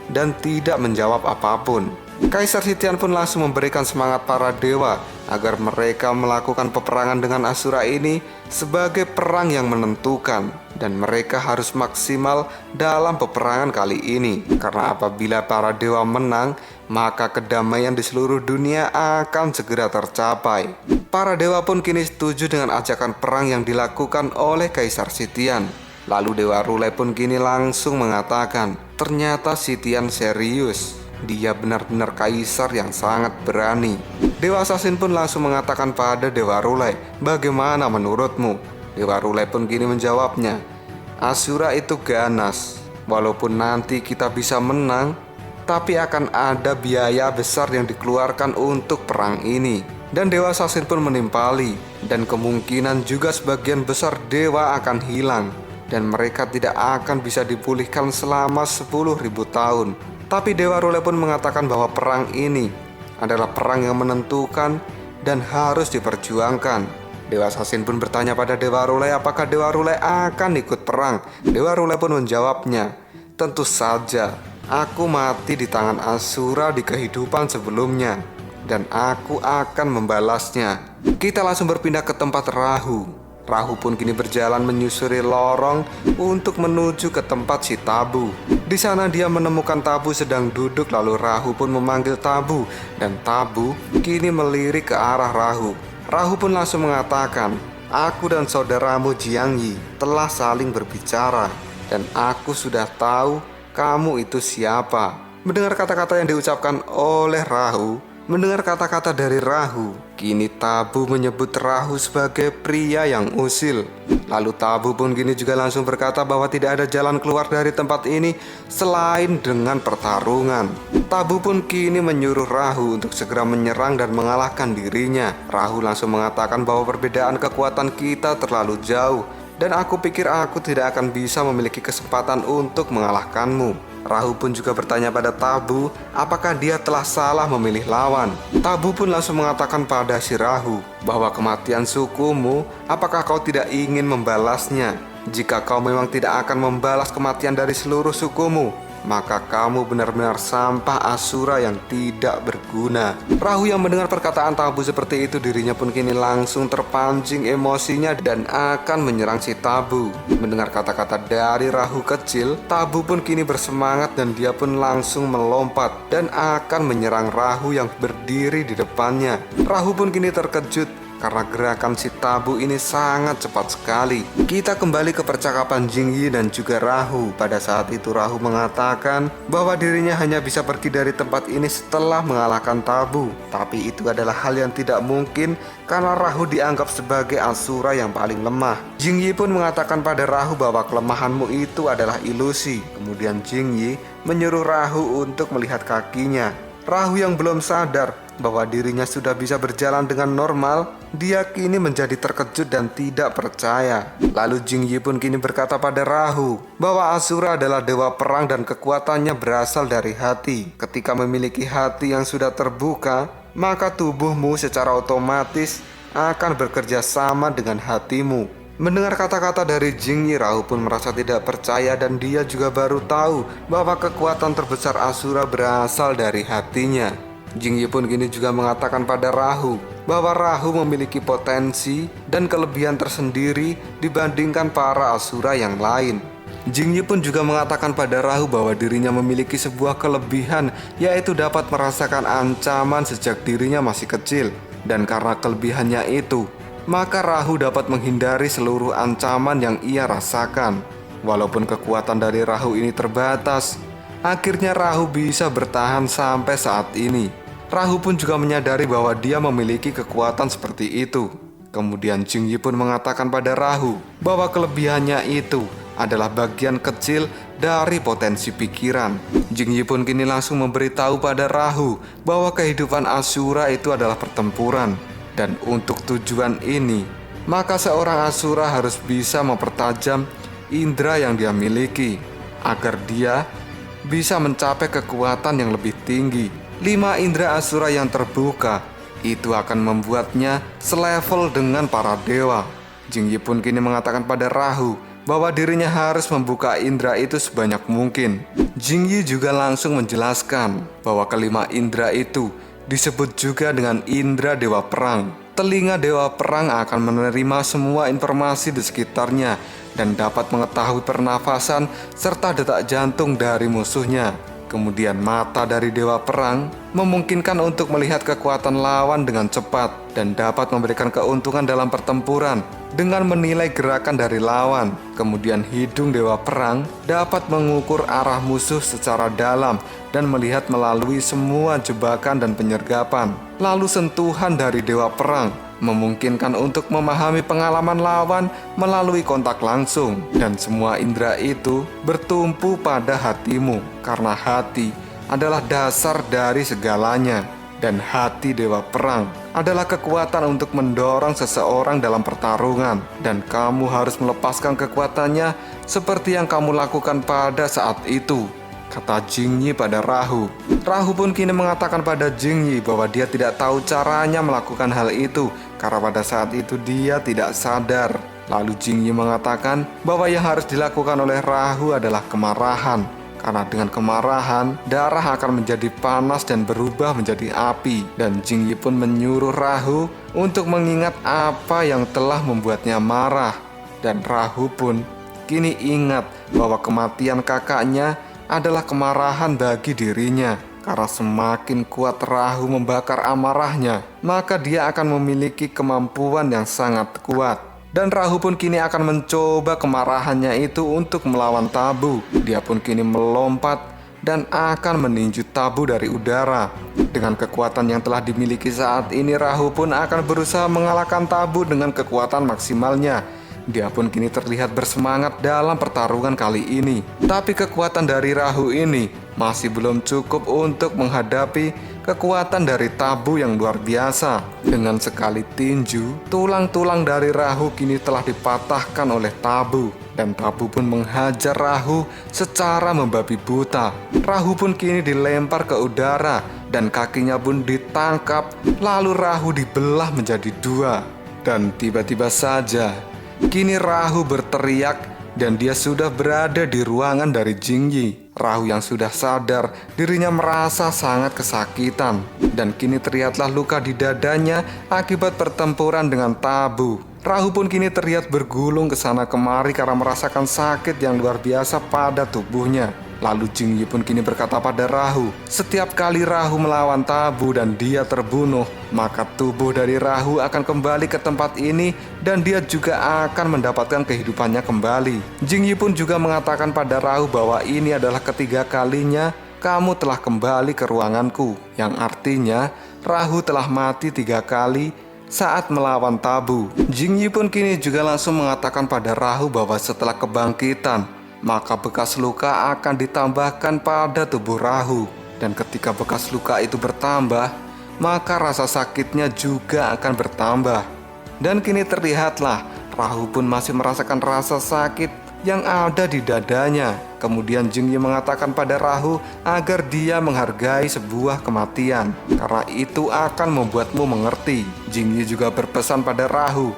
dan tidak menjawab apapun. Kaisar Sitian pun langsung memberikan semangat para dewa agar mereka melakukan peperangan dengan Asura ini sebagai perang yang menentukan, dan mereka harus maksimal dalam peperangan kali ini. Karena apabila para dewa menang, maka kedamaian di seluruh dunia akan segera tercapai. Para dewa pun kini setuju dengan ajakan perang yang dilakukan oleh Kaisar Sitian. Lalu Dewa Rulai pun kini langsung mengatakan, ternyata Sitian serius. Dia benar-benar kaisar yang sangat berani. Dewa Sasin pun langsung mengatakan pada Dewa Rulai, bagaimana menurutmu? Dewa Rulai pun kini menjawabnya, Asura itu ganas. Walaupun nanti kita bisa menang, tapi akan ada biaya besar yang dikeluarkan untuk perang ini. Dan Dewa Sasin pun menimpali, dan kemungkinan juga sebagian besar dewa akan hilang, dan mereka tidak akan bisa dipulihkan selama 10.000 tahun. Tapi Dewa Rulai pun mengatakan bahwa perang ini adalah perang yang menentukan dan harus diperjuangkan. Dewa Sasin pun bertanya pada Dewa Rulai apakah Dewa Rulai akan ikut perang. Dewa Rulai pun menjawabnya, tentu saja, aku mati di tangan Asura di kehidupan sebelumnya, dan aku akan membalasnya. Kita langsung berpindah ke tempat Rahu. Rahu pun kini berjalan menyusuri lorong untuk menuju ke tempat si Tabu. Di sana dia menemukan Tabu sedang duduk, lalu Rahu pun memanggil Tabu, dan Tabu kini melirik ke arah Rahu. Rahu pun langsung mengatakan, aku dan saudaramu Jiangyi telah saling berbicara, dan aku sudah tahu kamu itu siapa. Mendengar kata-kata yang diucapkan oleh Rahu, mendengar kata-kata dari Rahu, kini Tabu menyebut Rahu sebagai pria yang usil. Lalu Tabu pun kini juga langsung berkata bahwa tidak ada jalan keluar dari tempat ini selain dengan pertarungan. Tabu pun kini menyuruh Rahu untuk segera menyerang dan mengalahkan dirinya. Rahu langsung mengatakan bahwa perbedaan kekuatan kita terlalu jauh, dan aku pikir aku tidak akan bisa memiliki kesempatan untuk mengalahkanmu. Rahu pun juga bertanya pada Tabu apakah dia telah salah memilih lawan. Tabu pun langsung mengatakan pada si Rahu bahwa kematian sukumu, apakah kau tidak ingin membalasnya? Jika kau memang tidak akan membalas kematian dari seluruh sukumu, maka kamu benar-benar sampah Asura yang tidak berguna. Rahu yang mendengar perkataan Tabu seperti itu, dirinya pun kini langsung terpancing emosinya dan akan menyerang si Tabu. Mendengar kata-kata dari Rahu kecil, Tabu pun kini bersemangat dan dia pun langsung melompat dan akan menyerang Rahu yang berdiri di depannya. Rahu pun kini terkejut karena gerakan si Tabu ini sangat cepat sekali. Kita kembali ke percakapan Jingyi dan juga Rahu. Pada saat itu Rahu mengatakan bahwa dirinya hanya bisa pergi dari tempat ini setelah mengalahkan Tabu. Tapi itu adalah hal yang tidak mungkin karena Rahu dianggap sebagai Asura yang paling lemah. Jingyi pun mengatakan pada Rahu bahwa kelemahanmu itu adalah ilusi. Kemudian Jingyi menyuruh Rahu untuk melihat kakinya. Rahu yang belum sadar bahwa dirinya sudah bisa berjalan dengan normal, dia kini menjadi terkejut dan tidak percaya. Lalu Jingyi pun kini berkata pada Rahu bahwa Asura adalah dewa perang dan kekuatannya berasal dari hati. Ketika memiliki hati yang sudah terbuka, maka tubuhmu secara otomatis akan bekerja sama dengan hatimu. Mendengar kata-kata dari Jingyi, Rahu pun merasa tidak percaya dan dia juga baru tahu bahwa kekuatan terbesar Asura berasal dari hatinya. Jingyi pun kini juga mengatakan pada Rahu bahwa Rahu memiliki potensi dan kelebihan tersendiri dibandingkan para Asura yang lain. Jingyi pun juga mengatakan pada Rahu bahwa dirinya memiliki sebuah kelebihan, yaitu dapat merasakan ancaman sejak dirinya masih kecil. Dan karena kelebihannya itu, maka Rahu dapat menghindari seluruh ancaman yang ia rasakan. Walaupun kekuatan dari Rahu ini terbatas, akhirnya Rahu bisa bertahan sampai saat ini. Rahu pun juga menyadari bahwa dia memiliki kekuatan seperti itu. Kemudian Jingyi pun mengatakan pada Rahu bahwa kelebihannya itu adalah bagian kecil dari potensi pikiran. Jingyi pun kini langsung memberitahu pada Rahu bahwa kehidupan Asura itu adalah pertempuran. Dan untuk tujuan ini, maka seorang Asura harus bisa mempertajam indera yang dia miliki agar dia bisa mencapai kekuatan yang lebih tinggi. 5 indera Asura yang terbuka itu akan membuatnya selevel dengan para dewa. Jingyi pun kini mengatakan pada Rahu bahwa dirinya harus membuka indera itu sebanyak mungkin. Jingyi juga langsung menjelaskan bahwa kelima indera itu disebut juga dengan indera dewa perang. Telinga dewa perang akan menerima semua informasi di sekitarnya dan dapat mengetahui pernafasan serta detak jantung dari musuhnya. Kemudian mata dari dewa perang memungkinkan untuk melihat kekuatan lawan dengan cepat dan dapat memberikan keuntungan dalam pertempuran dengan menilai gerakan dari lawan. Kemudian hidung dewa perang dapat mengukur arah musuh secara dalam dan melihat melalui semua jebakan dan penyergapan. Lalu sentuhan dari dewa perang memungkinkan untuk memahami pengalaman lawan melalui kontak langsung. Dan semua indera itu bertumpu pada hatimu, karena hati adalah dasar dari segalanya. Dan hati dewa perang adalah kekuatan untuk mendorong seseorang dalam pertarungan. Dan kamu harus melepaskan kekuatannya seperti yang kamu lakukan pada saat itu. kata Jingyi pada Rahu. Rahu pun kini mengatakan pada Jingyi bahwa dia tidak tahu caranya melakukan hal itu karena pada saat itu dia tidak sadar. Lalu Jingyi mengatakan bahwa yang harus dilakukan oleh Rahu adalah kemarahan. Karena dengan kemarahan, darah akan menjadi panas dan berubah menjadi api. Dan Jingyi pun menyuruh Rahu untuk mengingat apa yang telah membuatnya marah. Dan Rahu pun kini ingat bahwa kematian kakaknya adalah kemarahan bagi dirinya. Karena semakin kuat Rahu membakar amarahnya, maka dia akan memiliki kemampuan yang sangat kuat. Dan Rahu pun kini akan mencoba kemarahannya itu untuk melawan Tabu. Dia pun kini melompat dan akan meninju Tabu dari udara. Dengan kekuatan yang telah dimiliki saat ini, Rahu pun akan berusaha mengalahkan Tabu dengan kekuatan maksimalnya. Dia pun kini terlihat bersemangat dalam pertarungan kali ini. Tapi kekuatan dari Rahu ini masih belum cukup untuk menghadapi kekuatan dari Tabu yang luar biasa. Dengan sekali tinju, tulang-tulang dari Rahu kini telah dipatahkan oleh Tabu. Dan Tabu pun menghajar Rahu secara membabi buta. Rahu pun kini dilempar ke udara dan kakinya pun ditangkap. Lalu Rahu dibelah menjadi dua. Dan tiba-tiba saja kini Rahu berteriak dan dia sudah berada di ruangan dari Jingyi. Rahu yang sudah sadar dirinya merasa sangat kesakitan dan kini terlihatlah luka di dadanya akibat pertempuran dengan Tabu. Rahu pun kini terlihat bergulung ke sana kemari karena merasakan sakit yang luar biasa pada tubuhnya. Lalu Jingyi pun kini berkata pada Rahu, setiap kali Rahu melawan Tabu dan dia terbunuh, maka tubuh dari Rahu akan kembali ke tempat ini dan dia juga akan mendapatkan kehidupannya kembali. Jingyi pun juga mengatakan pada Rahu bahwa ini adalah ketiga kalinya kamu telah kembali ke ruanganku, yang artinya Rahu telah mati 3 kali saat melawan Tabu. Jingyi pun kini juga langsung mengatakan pada Rahu bahwa setelah kebangkitan, maka bekas luka akan ditambahkan pada tubuh Rahu. Dan ketika bekas luka itu bertambah, maka rasa sakitnya juga akan bertambah. Dan kini terlihatlah Rahu pun masih merasakan rasa sakit yang ada di dadanya. Kemudian Jingyi mengatakan pada Rahu agar dia menghargai sebuah kematian, karena itu akan membuatmu mengerti. Jingyi juga berpesan pada Rahu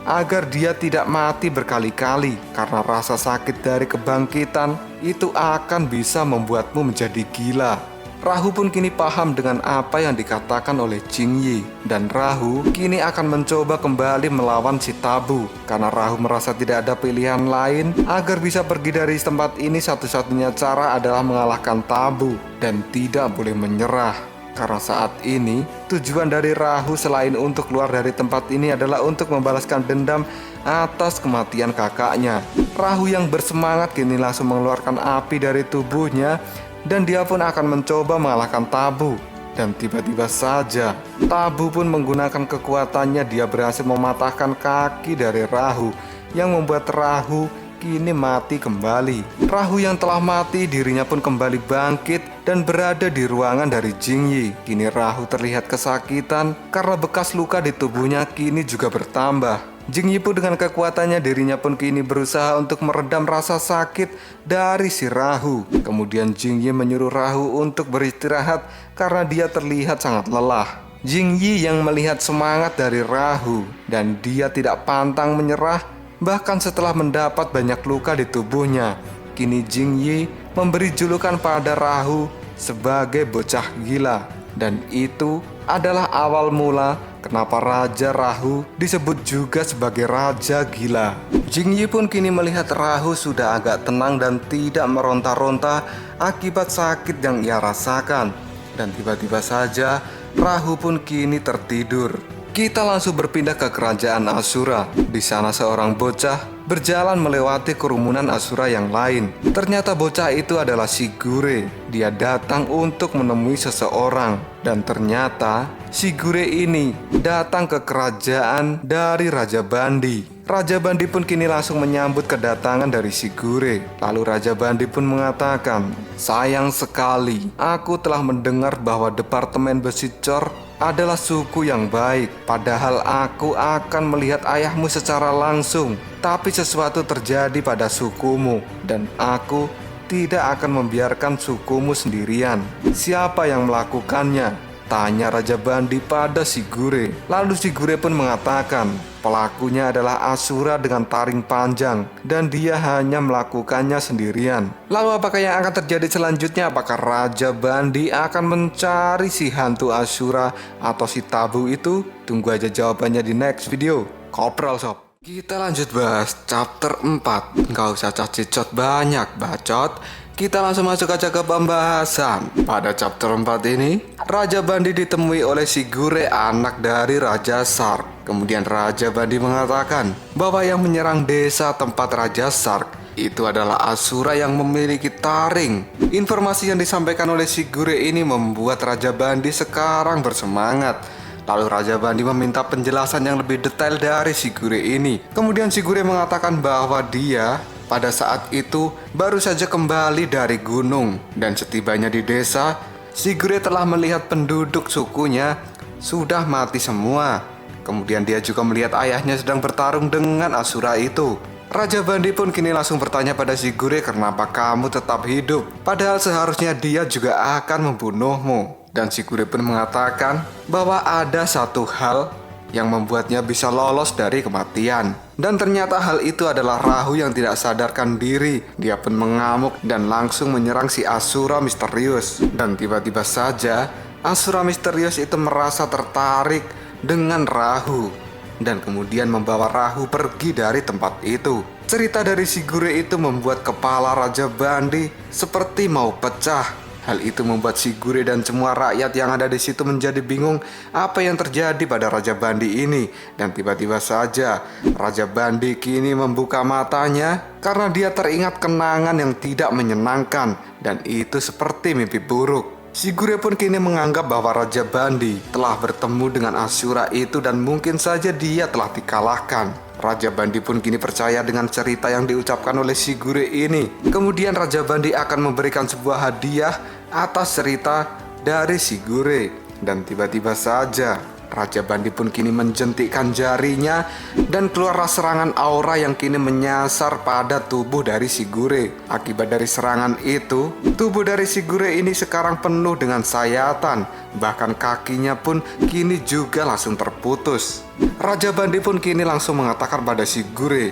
agar dia tidak mati berkali-kali, karena rasa sakit dari kebangkitan itu akan bisa membuatmu menjadi gila. Rahu pun kini paham dengan apa yang dikatakan oleh Jingyi, dan Rahu kini akan mencoba kembali melawan si Tabu. Karena Rahu merasa tidak ada pilihan lain agar bisa pergi dari tempat ini, satu-satunya cara adalah mengalahkan Tabu dan tidak boleh menyerah. Karena saat ini tujuan dari Rahu selain untuk keluar dari tempat ini adalah untuk membalaskan dendam atas kematian kakaknya. Rahu yang bersemangat kini langsung mengeluarkan api dari tubuhnya dan dia pun akan mencoba mengalahkan Tabu. Dan tiba-tiba saja Tabu pun menggunakan kekuatannya, dia berhasil mematahkan kaki dari Rahu yang membuat Rahu kini mati kembali. Rahu yang telah mati, dirinya pun kembali bangkit dan berada di ruangan dari Jingyi. Kini Rahu terlihat kesakitan karena bekas luka di tubuhnya kini juga bertambah. Jingyi pun dengan kekuatannya, dirinya pun kini berusaha untuk meredam rasa sakit dari si Rahu. Kemudian Jingyi menyuruh Rahu untuk beristirahat karena dia terlihat sangat lelah. Jingyi yang melihat semangat dari Rahu dan dia tidak pantang menyerah bahkan setelah mendapat banyak luka di tubuhnya. Kini Jingyi memberi julukan pada Rahu sebagai bocah gila. Dan itu adalah awal mula kenapa Raja Rahu disebut juga sebagai Raja Gila. Jingyi pun kini melihat Rahu sudah agak tenang dan tidak meronta-ronta akibat sakit yang ia rasakan. Dan tiba-tiba saja Rahu pun kini tertidur. Kita langsung berpindah ke kerajaan Asura. Di sana seorang bocah berjalan melewati kerumunan Asura yang lain. Ternyata bocah itu adalah Shigure. Dia datang untuk menemui seseorang. Dan ternyata Shigure ini datang ke kerajaan dari Raja Bandi. Raja Bandi pun kini langsung menyambut kedatangan dari Shigure. Lalu Raja Bandi pun mengatakan, sayang sekali, aku telah mendengar bahwa Departemen Besi Cor adalah suku yang baik. Padahal aku akan melihat ayahmu secara langsung, tapi sesuatu terjadi pada sukumu dan aku tidak akan membiarkan sukumu sendirian. Siapa yang melakukannya? Tanya Raja Bandi pada Shigure. Lalu Shigure pun mengatakan, pelakunya adalah Asura dengan taring panjang dan dia hanya melakukannya sendirian. Lalu apakah yang akan terjadi selanjutnya? Apakah Raja Bandi akan mencari si hantu Asura atau si tabu itu? Tunggu aja jawabannya di next video. Kopral sob. Kita lanjut bahas chapter 4. Nggak usah cacicot banyak bacot. Kita langsung masuk aja ke pembahasan. Pada chapter 4 ini, Raja Bandi ditemui oleh Shigure, anak dari Raja Shark. Kemudian Raja Bandi mengatakan bahwa yang menyerang desa tempat Raja Shark itu adalah Asura yang memiliki taring. Informasi yang disampaikan oleh Shigure ini membuat Raja Bandi sekarang bersemangat. Lalu Raja Bandi meminta penjelasan yang lebih detail dari Shigure ini. Kemudian Shigure mengatakan bahwa dia pada saat itu baru saja kembali dari gunung, dan setibanya di desa, Shigure telah melihat penduduk sukunya sudah mati semua. Kemudian dia juga melihat ayahnya sedang bertarung dengan Asura itu. Raja Bandi pun kini langsung bertanya pada Shigure, kenapa kamu tetap hidup? Padahal seharusnya dia juga akan membunuhmu. Dan Shigure pun mengatakan bahwa ada satu hal yang membuatnya bisa lolos dari kematian. Dan ternyata hal itu adalah Rahu yang tidak sadarkan diri. Dia pun mengamuk dan langsung menyerang si Asura misterius. Dan tiba-tiba saja Asura misterius itu merasa tertarik dengan Rahu dan kemudian membawa Rahu pergi dari tempat itu. Cerita dari Shigure itu membuat kepala Raja Bandi seperti mau pecah. Hal itu membuat Shigure dan semua rakyat yang ada di situ menjadi bingung apa yang terjadi pada Raja Bandi ini. Dan tiba-tiba saja Raja Bandi kini membuka matanya karena dia teringat kenangan yang tidak menyenangkan, dan itu seperti mimpi buruk. Shigure pun kini menganggap bahwa Raja Bandi telah bertemu dengan Asura itu dan mungkin saja dia telah dikalahkan. Raja Bandi pun kini percaya dengan cerita yang diucapkan oleh Shigure ini. Kemudian Raja Bandi akan memberikan sebuah hadiah atas cerita dari Shigure. Dan tiba-tiba saja Raja Bandi pun kini menjentikkan jarinya dan keluarlah serangan aura yang kini menyasar pada tubuh dari Shigure. Akibat dari serangan itu, tubuh dari Shigure ini sekarang penuh dengan sayatan. Bahkan kakinya pun kini juga langsung terputus. Raja Bandi pun kini langsung mengatakan pada Shigure,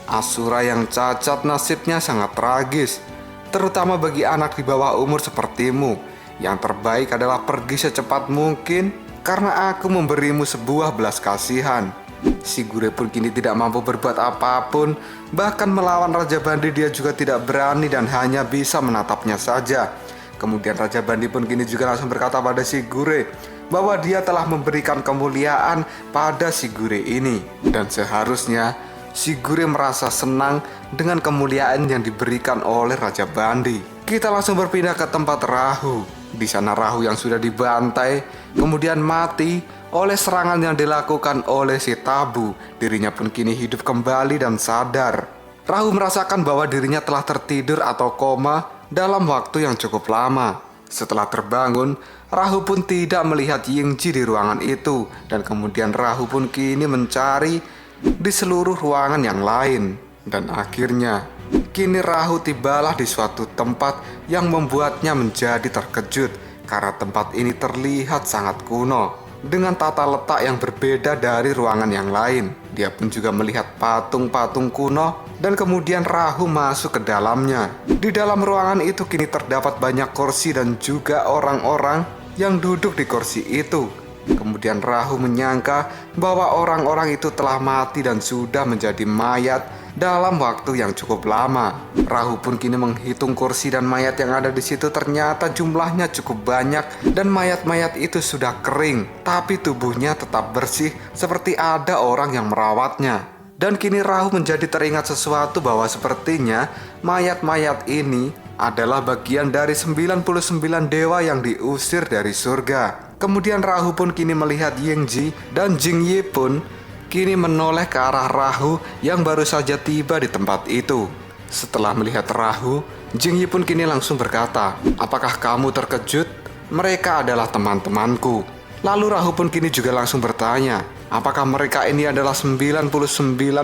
Asura yang cacat nasibnya sangat tragis, terutama bagi anak di bawah umur sepertimu. Yang terbaik adalah pergi secepat mungkin karena aku memberimu sebuah belas kasihan. Shigure pun kini tidak mampu berbuat apapun. Bahkan melawan Raja Bandi dia juga tidak berani dan hanya bisa menatapnya saja. Kemudian Raja Bandi pun kini juga langsung berkata pada Shigure bahwa dia telah memberikan kemuliaan pada Shigure ini. Dan seharusnya Shigure merasa senang dengan kemuliaan yang diberikan oleh Raja Bandi. Kita langsung berpindah ke tempat Rahu. Di sana Rahu yang sudah dibantai kemudian mati oleh serangan yang dilakukan oleh si tabu. Dirinya pun kini hidup kembali dan sadar. Rahu merasakan bahwa dirinya telah tertidur atau koma dalam waktu yang cukup lama. Setelah terbangun, Rahu pun tidak melihat Yingji di ruangan itu. Dan kemudian Rahu pun kini mencari di seluruh ruangan yang lain. Dan akhirnya kini Rahu tibalah di suatu tempat yang membuatnya menjadi terkejut karena tempat ini terlihat sangat kuno dengan tata letak yang berbeda dari ruangan yang lain. Dia pun juga melihat patung-patung kuno dan kemudian Rahu masuk ke dalamnya. Di dalam ruangan itu kini terdapat banyak kursi dan juga orang-orang yang duduk di kursi itu. Kemudian Rahu menyangka bahwa orang-orang itu telah mati dan sudah menjadi mayat dalam waktu yang cukup lama. Rahu pun kini menghitung kursi dan mayat yang ada di situ. Ternyata jumlahnya cukup banyak dan mayat-mayat itu sudah kering, tapi tubuhnya tetap bersih seperti ada orang yang merawatnya. Dan kini Rahu menjadi teringat sesuatu bahwa sepertinya mayat-mayat ini adalah bagian dari 99 dewa yang diusir dari surga. Kemudian Rahu pun kini melihat Yingji dan Jingyi pun kini menoleh ke arah Rahu yang baru saja tiba di tempat itu. Setelah melihat Rahu, Jingyi pun kini langsung berkata, apakah kamu terkejut? Mereka adalah teman-temanku. Lalu Rahu pun kini juga langsung bertanya, apakah mereka ini adalah 99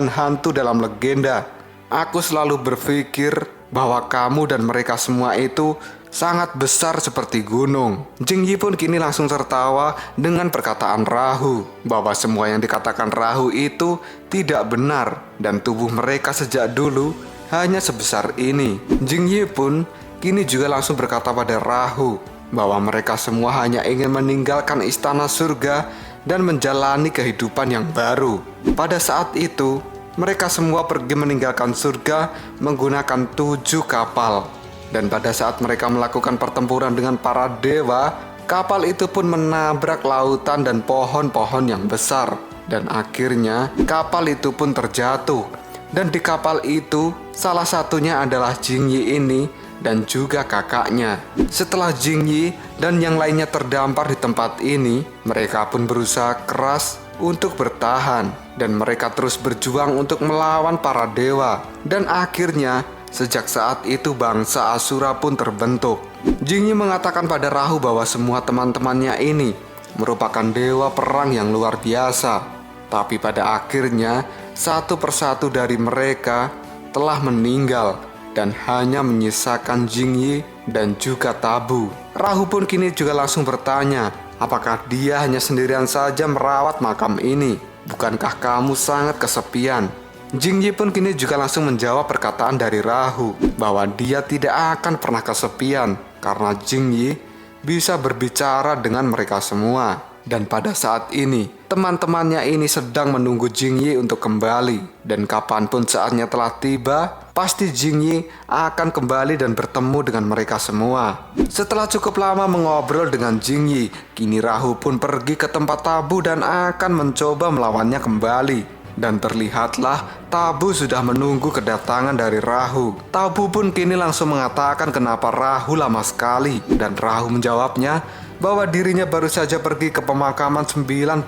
hantu dalam legenda? Aku selalu berpikir bahwa kamu dan mereka semua itu sangat besar seperti gunung. Jingyi pun kini langsung tertawa dengan perkataan Rahu, bahwa semua yang dikatakan Rahu itu tidak benar dan tubuh mereka sejak dulu hanya sebesar ini. Jingyi pun kini juga langsung berkata pada Rahu bahwa mereka semua hanya ingin meninggalkan istana surga dan menjalani kehidupan yang baru. Pada saat itu, mereka semua pergi meninggalkan surga menggunakan 7 kapal. Dan pada saat mereka melakukan pertempuran dengan para dewa, kapal itu pun menabrak lautan dan pohon-pohon yang besar. Dan akhirnya kapal itu pun terjatuh. Dan di kapal itu, salah satunya adalah Jingyi ini dan juga kakaknya. Setelah Jingyi dan yang lainnya terdampar di tempat ini, mereka pun berusaha keras untuk bertahan. Dan mereka terus berjuang untuk melawan para dewa. Dan akhirnya, sejak saat itu bangsa Asura pun terbentuk. Jingyi mengatakan pada Rahu bahwa semua teman-temannya ini merupakan dewa perang yang luar biasa. Tapi pada akhirnya satu persatu dari mereka telah meninggal dan hanya menyisakan Jingyi dan juga Tabu. Rahu pun kini juga langsung bertanya, apakah dia hanya sendirian saja merawat makam ini? Bukankah kamu sangat kesepian? Jingyi pun kini juga langsung menjawab perkataan dari Rahu bahwa dia tidak akan pernah kesepian karena Jingyi bisa berbicara dengan mereka semua. Dan pada saat ini, teman-temannya ini sedang menunggu Jingyi untuk kembali. Dan kapanpun saatnya telah tiba, pasti Jingyi akan kembali dan bertemu dengan mereka semua. Setelah cukup lama mengobrol dengan Jingyi, kini Rahu pun pergi ke tempat Tabu dan akan mencoba melawannya kembali. Dan terlihatlah Tabu sudah menunggu kedatangan dari Rahu. Tabu pun kini langsung mengatakan kenapa Rahu lama sekali. Dan Rahu menjawabnya bahwa dirinya baru saja pergi ke pemakaman 99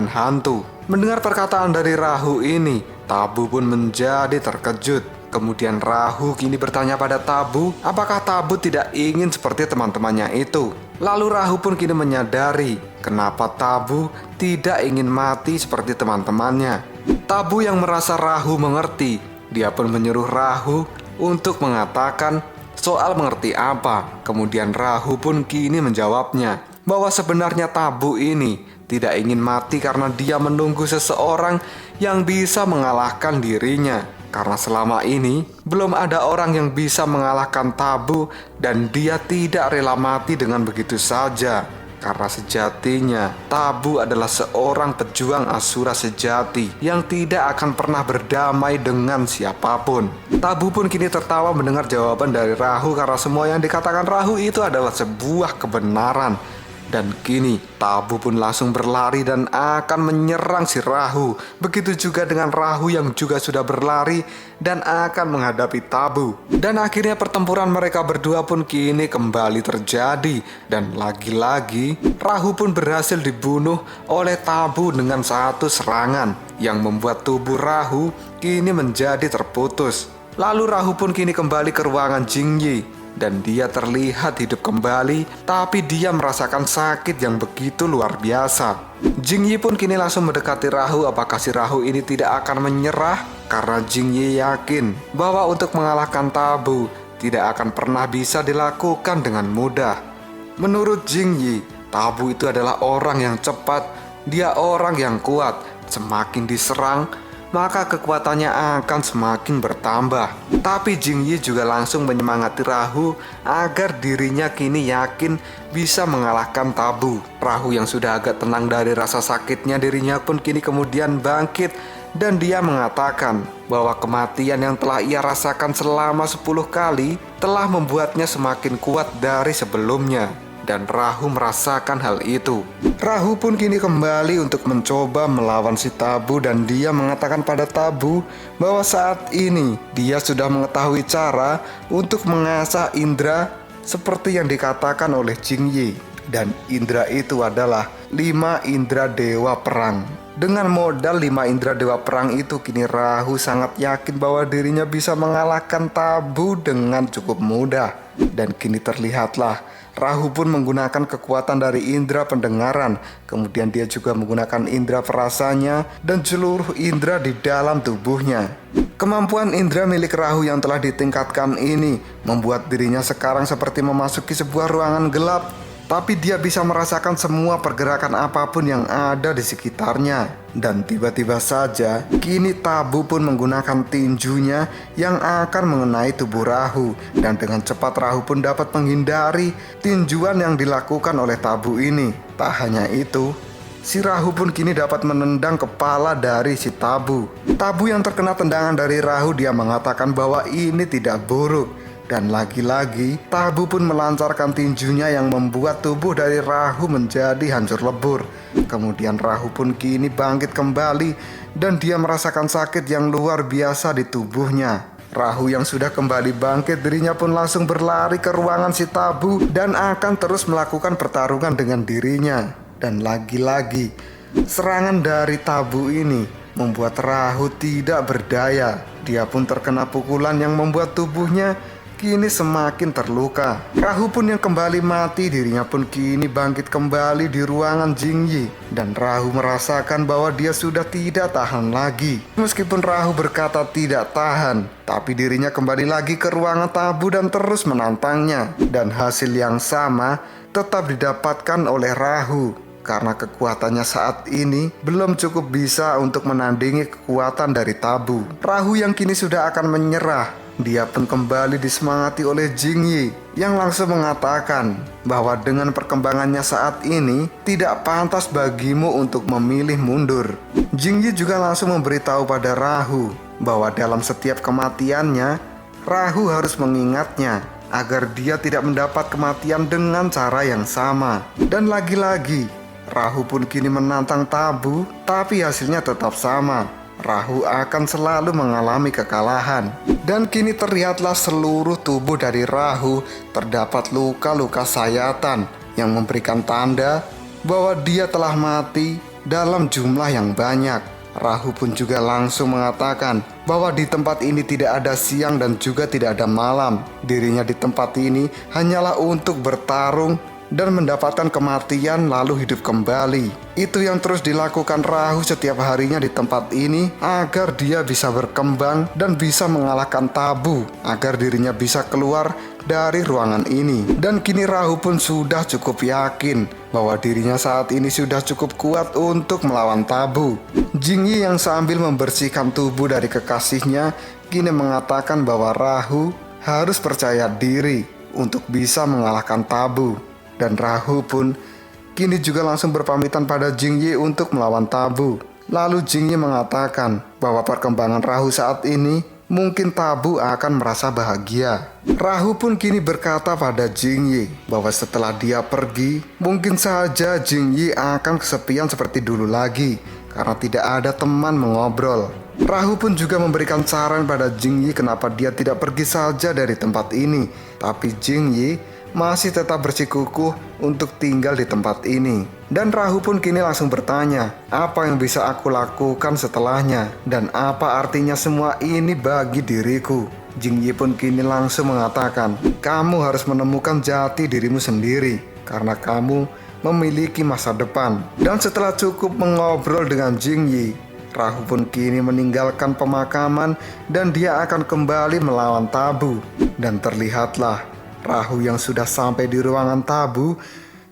hantu. Mendengar perkataan dari Rahu ini, Tabu pun menjadi terkejut. Kemudian Rahu kini bertanya pada Tabu, apakah Tabu tidak ingin seperti teman-temannya itu? Lalu Rahu pun kini menyadari kenapa Tabu tidak ingin mati seperti teman-temannya. Tabu yang merasa Rahu mengerti, dia pun menyuruh Rahu untuk mengatakan soal mengerti apa. Kemudian Rahu pun kini menjawabnya bahwa sebenarnya Tabu ini tidak ingin mati karena dia menunggu seseorang yang bisa mengalahkan dirinya. Karena selama ini belum ada orang yang bisa mengalahkan Tabu dan dia tidak rela mati dengan begitu saja. Karena sejatinya Tabu adalah seorang pejuang Asura sejati yang tidak akan pernah berdamai dengan siapapun. Tabu pun kini tertawa mendengar jawaban dari Rahu karena semua yang dikatakan Rahu itu adalah sebuah kebenaran. Dan kini Tabu pun langsung berlari dan akan menyerang si Rahu. Begitu juga dengan Rahu yang juga sudah berlari dan akan menghadapi Tabu. Dan akhirnya pertempuran mereka berdua pun kini kembali terjadi. Dan lagi-lagi Rahu pun berhasil dibunuh oleh Tabu dengan satu serangan yang membuat tubuh Rahu kini menjadi terputus. Lalu Rahu pun kini kembali ke ruangan Jingyi. Dan dia terlihat hidup kembali, tapi dia merasakan sakit yang begitu luar biasa. Jingyi pun kini langsung mendekati Rahu apakah si Rahu ini tidak akan menyerah. Karena Jingyi yakin bahwa untuk mengalahkan Tabu tidak akan pernah bisa dilakukan dengan mudah. Menurut Jingyi, Tabu itu adalah orang yang cepat, dia orang yang kuat. Semakin diserang, maka kekuatannya akan semakin bertambah. Tapi Jingyi juga langsung menyemangati Rahu agar dirinya kini yakin bisa mengalahkan Tabu. Rahu yang sudah agak tenang dari rasa sakitnya dirinya pun kini kemudian bangkit dan dia mengatakan bahwa kematian yang telah ia rasakan selama 10 kali telah membuatnya semakin kuat dari sebelumnya. Dan Rahu merasakan hal itu. Rahu pun kini kembali untuk mencoba melawan si Tabu dan dia mengatakan pada Tabu bahwa saat ini dia sudah mengetahui cara untuk mengasah indera seperti yang dikatakan oleh Jingyi. Dan indera itu adalah 5 indera dewa perang. Dengan modal 5 indera dewa perang itu, kini Rahu sangat yakin bahwa dirinya bisa mengalahkan Tabu dengan cukup mudah. Dan kini terlihatlah Rahu pun menggunakan kekuatan dari indera pendengaran. Kemudian dia juga menggunakan indera perasanya dan seluruh indera di dalam tubuhnya. Kemampuan indera milik Rahu yang telah ditingkatkan ini membuat dirinya sekarang seperti memasuki sebuah ruangan gelap, tapi dia bisa merasakan semua pergerakan apapun yang ada di sekitarnya. Dan tiba-tiba saja, kini Tabu pun menggunakan tinjunya yang akan mengenai tubuh Rahu. Dan dengan cepat Rahu pun dapat menghindari tinjuan yang dilakukan oleh Tabu ini. Tak hanya itu, si Rahu pun kini dapat menendang kepala dari si Tabu. Tabu yang terkena tendangan dari Rahu, dia mengatakan bahwa ini tidak buruk. Dan lagi-lagi Tabu pun melancarkan tinjunya yang membuat tubuh dari Rahu menjadi hancur lebur. Kemudian Rahu pun kini bangkit kembali dan dia merasakan sakit yang luar biasa di tubuhnya. Rahu yang sudah kembali bangkit, dirinya pun langsung berlari ke ruangan si Tabu dan akan terus melakukan pertarungan dengan dirinya. Dan lagi-lagi serangan dari Tabu ini membuat Rahu tidak berdaya. Dia pun terkena pukulan yang membuat tubuhnya kini semakin terluka. Rahu pun yang kembali mati, dirinya pun kini bangkit kembali di ruangan Jingyi. Dan Rahu merasakan bahwa dia sudah tidak tahan lagi. Meskipun Rahu berkata tidak tahan, tapi dirinya kembali lagi ke ruangan Tabu dan terus menantangnya. Dan hasil yang sama tetap didapatkan oleh Rahu, karena kekuatannya saat ini belum cukup bisa untuk menandingi kekuatan dari Tabu. Rahu yang kini sudah akan menyerah, dia pun kembali disemangati oleh Jingyi yang langsung mengatakan bahwa dengan perkembangannya saat ini tidak pantas bagimu untuk memilih mundur. Jingyi juga langsung memberitahu pada Rahu bahwa dalam setiap kematiannya, Rahu harus mengingatnya agar dia tidak mendapat kematian dengan cara yang sama. Dan lagi-lagi Rahu pun kini menantang Tabu, tapi hasilnya tetap sama. Rahu akan selalu mengalami kekalahan. Dan kini terlihatlah seluruh tubuh dari Rahu terdapat luka-luka sayatan yang memberikan tanda bahwa dia telah mati dalam jumlah yang banyak. Rahu pun juga langsung mengatakan bahwa di tempat ini tidak ada siang dan juga tidak ada malam. Dirinya di tempat ini hanyalah untuk bertarung dan mendapatkan kematian lalu hidup kembali. Itu yang terus dilakukan Rahu setiap harinya di tempat ini agar dia bisa berkembang dan bisa mengalahkan Tabu, agar dirinya bisa keluar dari ruangan ini. Dan kini Rahu pun sudah cukup yakin bahwa dirinya saat ini sudah cukup kuat untuk melawan Tabu. Jingyi yang sambil membersihkan tubuh dari kekasihnya kini mengatakan bahwa Rahu harus percaya diri untuk bisa mengalahkan Tabu. Dan Rahu pun kini juga langsung berpamitan pada Jingyi untuk melawan Tabu. Lalu Jingyi mengatakan bahwa perkembangan Rahu saat ini mungkin Tabu akan merasa bahagia. Rahu pun kini berkata pada Jingyi bahwa setelah dia pergi, mungkin saja Jingyi akan kesepian seperti dulu lagi karena tidak ada teman mengobrol. Rahu pun juga memberikan saran pada Jingyi kenapa dia tidak pergi saja dari tempat ini. Tapi Jingyi masih tetap bersikukuh untuk tinggal di tempat ini. Dan Rahu pun kini langsung bertanya, apa yang bisa aku lakukan setelahnya? Dan apa artinya semua ini bagi diriku? Jingyi pun kini langsung mengatakan, kamu harus menemukan jati dirimu sendiri, karena kamu memiliki masa depan. Dan setelah cukup mengobrol dengan Jingyi, Rahu pun kini meninggalkan pemakaman dan dia akan kembali melawan Tabu. Dan terlihatlah Rahu yang sudah sampai di ruangan Tabu,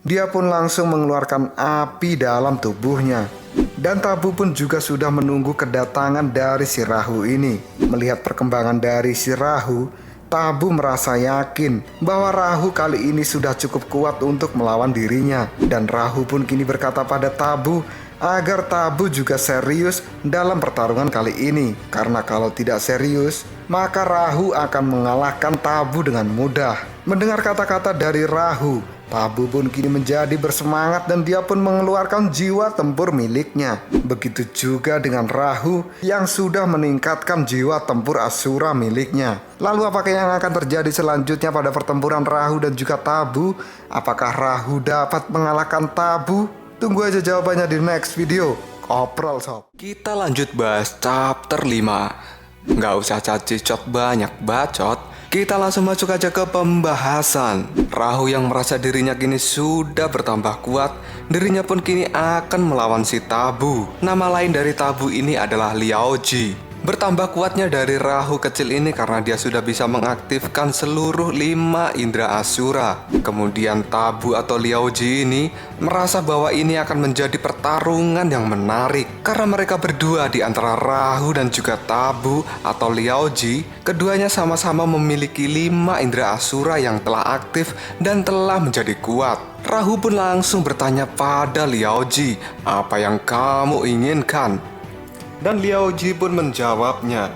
dia pun langsung mengeluarkan api dalam tubuhnya. Dan Tabu pun juga sudah menunggu kedatangan dari si Rahu ini. Melihat perkembangan dari si Rahu, Tabu merasa yakin bahwa Rahu kali ini sudah cukup kuat untuk melawan dirinya. Dan Rahu pun kini berkata pada Tabu agar Tabu juga serius dalam pertarungan kali ini. Karena kalau tidak serius, maka Rahu akan mengalahkan Tabu dengan mudah. Mendengar kata-kata dari Rahu, Tabu pun kini menjadi bersemangat dan dia pun mengeluarkan jiwa tempur miliknya. Begitu juga dengan Rahu yang sudah meningkatkan jiwa tempur Asura miliknya. Lalu apakah yang akan terjadi selanjutnya pada pertempuran Rahu dan juga Tabu? Apakah Rahu dapat mengalahkan Tabu? Tunggu aja jawabannya di next video. Koprol sob. Kita lanjut bahas chapter 5. Nggak usah cacicot banyak bacot, kita langsung masuk aja ke pembahasan. Rahu yang merasa dirinya kini sudah bertambah kuat, dirinya pun kini akan melawan si Tabu. Nama lain dari Tabu ini adalah Liaoji. Bertambah kuatnya dari Rahu kecil ini karena dia sudah bisa mengaktifkan seluruh 5 indera Asura. Kemudian Tabu atau Liaoji ini merasa bahwa ini akan menjadi pertarungan yang menarik. Karena mereka berdua di antara Rahu dan juga Tabu atau Liaoji, keduanya sama-sama memiliki 5 indera Asura yang telah aktif dan telah menjadi kuat. Rahu pun langsung bertanya pada Liaoji, "Apa yang kamu inginkan?" Dan Liaoji pun menjawabnya,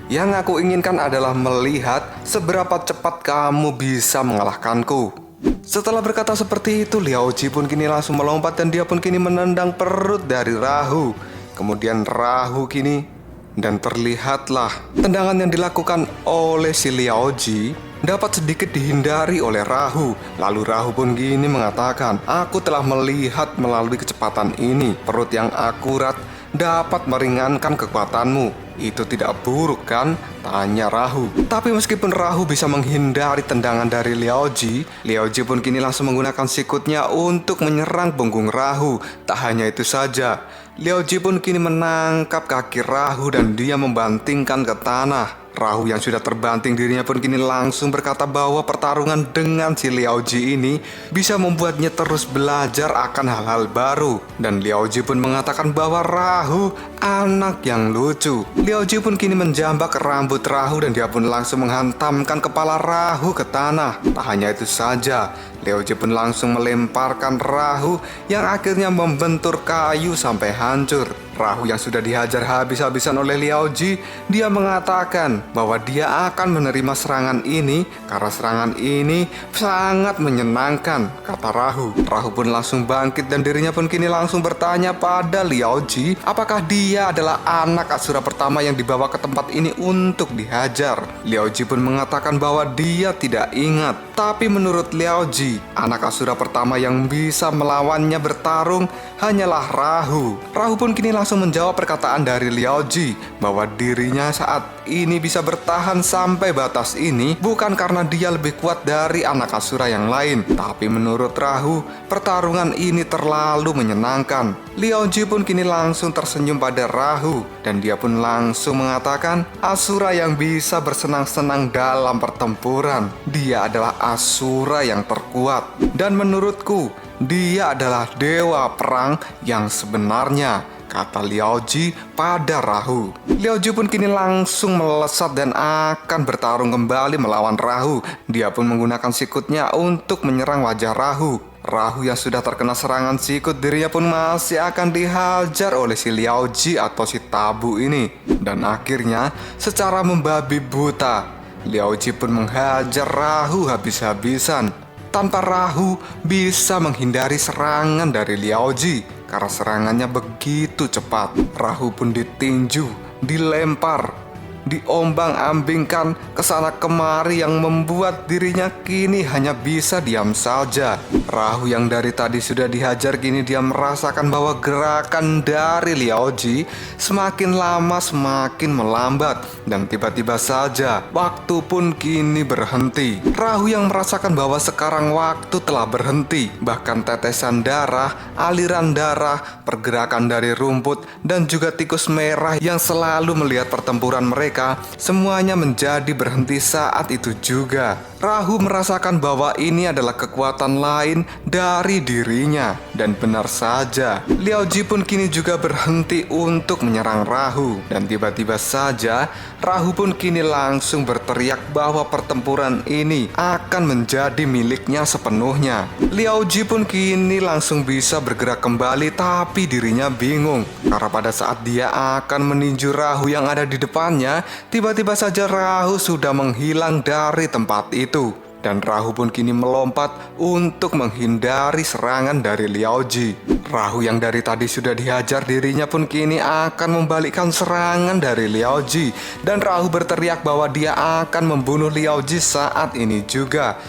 "Yang aku inginkan adalah melihat seberapa cepat kamu bisa mengalahkanku." Setelah berkata seperti itu, Liaoji pun kini langsung melompat dan dia pun kini menendang perut dari Rahu. Kemudian Rahu kini, dan terlihatlah tendangan yang dilakukan oleh si Liaoji dapat sedikit dihindari oleh Rahu. Lalu Rahu pun gini mengatakan, "Aku telah melihat melalui kecepatan ini, perut yang akurat dapat meringankan kekuatanmu. Itu tidak buruk kan?" tanya Rahu. Tapi meskipun Rahu bisa menghindari tendangan dari Liaoji, Liaoji pun kini langsung menggunakan sikutnya untuk menyerang punggung Rahu. Tak hanya itu saja, Liaoji pun kini menangkap kaki Rahu dan dia membantingkan ke tanah. Rahu yang sudah terbanting dirinya pun kini langsung berkata bahwa pertarungan dengan si Liaoji ini bisa membuatnya terus belajar akan hal-hal baru. Dan Liaoji pun mengatakan bahwa Rahu anak yang lucu. Liaoji pun kini menjambak rambut Rahu dan dia pun langsung menghantamkan kepala Rahu ke tanah. Tak hanya itu saja, Liaoji pun langsung melemparkan Rahu yang akhirnya membentur kayu sampai hancur. Rahu yang sudah dihajar habis-habisan oleh Liaoji, dia mengatakan bahwa dia akan menerima serangan ini karena serangan ini sangat menyenangkan, kata Rahu. Rahu pun langsung bangkit dan dirinya pun kini langsung bertanya pada Liaoji apakah dia adalah anak Asura pertama yang dibawa ke tempat ini untuk dihajar. Liaoji pun mengatakan bahwa dia tidak ingat. Tapi menurut Liaoji, anak Asura pertama yang bisa melawannya bertarung hanyalah Rahu. Rahu pun kini langsung menjawab perkataan dari Liaoji bahwa dirinya saat ini bisa bertahan sampai batas ini bukan karena dia lebih kuat dari anak Asura yang lain, tapi menurut Rahu pertarungan ini terlalu menyenangkan. Liaoji pun kini langsung tersenyum pada Rahu dan dia pun langsung mengatakan Asura yang bisa bersenang-senang dalam pertempuran, dia adalah Asura yang terkuat dan menurutku dia adalah dewa perang yang sebenarnya, kata Liaoji pada Rahu. Liaoji pun kini langsung melesat dan akan bertarung kembali melawan Rahu. Dia pun menggunakan sikutnya untuk menyerang wajah Rahu. Rahu yang sudah terkena serangan sikut dirinya pun masih akan dihajar oleh si Liaoji atau si Tabu ini. Dan akhirnya secara membabi buta, Liaoji pun menghajar Rahu habis-habisan. Tanpa Rahu bisa menghindari serangan dari Liaoji karena serangannya begitu cepat. Rahu pun ditinju, dilempar, diombang-ambingkan kesana kemari yang membuat dirinya kini hanya bisa diam saja. Rahu yang dari tadi sudah dihajar kini dia merasakan bahwa gerakan dari Liaoji semakin lama semakin melambat dan tiba-tiba saja waktu pun kini berhenti. Rahu yang merasakan bahwa sekarang waktu telah berhenti, bahkan tetesan darah, aliran darah, pergerakan dari rumput dan juga tikus merah yang selalu melihat pertempuran mereka semuanya menjadi berhenti saat itu juga. Rahu merasakan bahwa ini adalah kekuatan lain dari dirinya. Dan benar saja, Liaoji pun kini juga berhenti untuk menyerang Rahu. Dan tiba-tiba saja, Rahu pun kini langsung berteriak bahwa pertempuran ini akan menjadi miliknya sepenuhnya. Liaoji pun kini langsung bisa bergerak kembali, tapi dirinya bingung. Karena pada saat dia akan meninju Rahu yang ada di depannya, tiba-tiba saja Rahu sudah menghilang dari tempat itu. Dan Rahu pun kini melompat untuk menghindari serangan dari Liaoji. Rahu yang dari tadi sudah dihajar dirinya pun kini akan membalikkan serangan dari Liaoji. Dan Rahu berteriak bahwa dia akan membunuh Liaoji saat ini juga.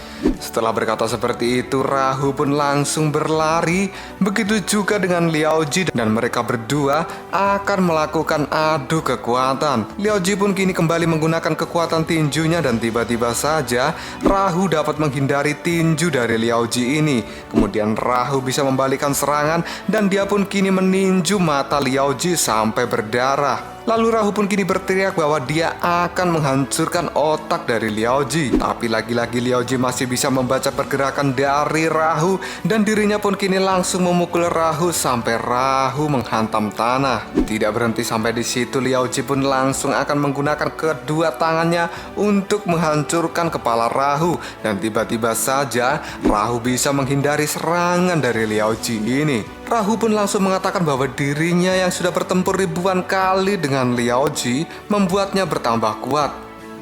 Setelah berkata seperti itu, Rahu pun langsung berlari. Begitu juga dengan Liao Ji, dan mereka berdua akan melakukan adu kekuatan. Liao Ji pun kini kembali menggunakan kekuatan tinjunya, dan tiba-tiba saja Rahu dapat menghindari tinju dari Liao Ji ini. Kemudian Rahu bisa membalikkan serangan, dan dia pun kini meninju mata Liao Ji sampai berdarah. Lalu Rahu pun kini berteriak bahwa dia akan menghancurkan otak dari Liao Ji. Tapi lagi-lagi Liao Ji masih bisa membaca pergerakan dari Rahu, dan dirinya pun kini langsung memukul Rahu sampai Rahu menghantam tanah. Tidak berhenti sampai di situ, Liao Ji pun langsung akan menggunakan kedua tangannya untuk menghancurkan kepala Rahu. Dan tiba-tiba saja Rahu bisa menghindari serangan dari Liao Ji ini. Rahu pun langsung mengatakan bahwa dirinya yang sudah bertempur ribuan kali dengan Liao Ji membuatnya bertambah kuat.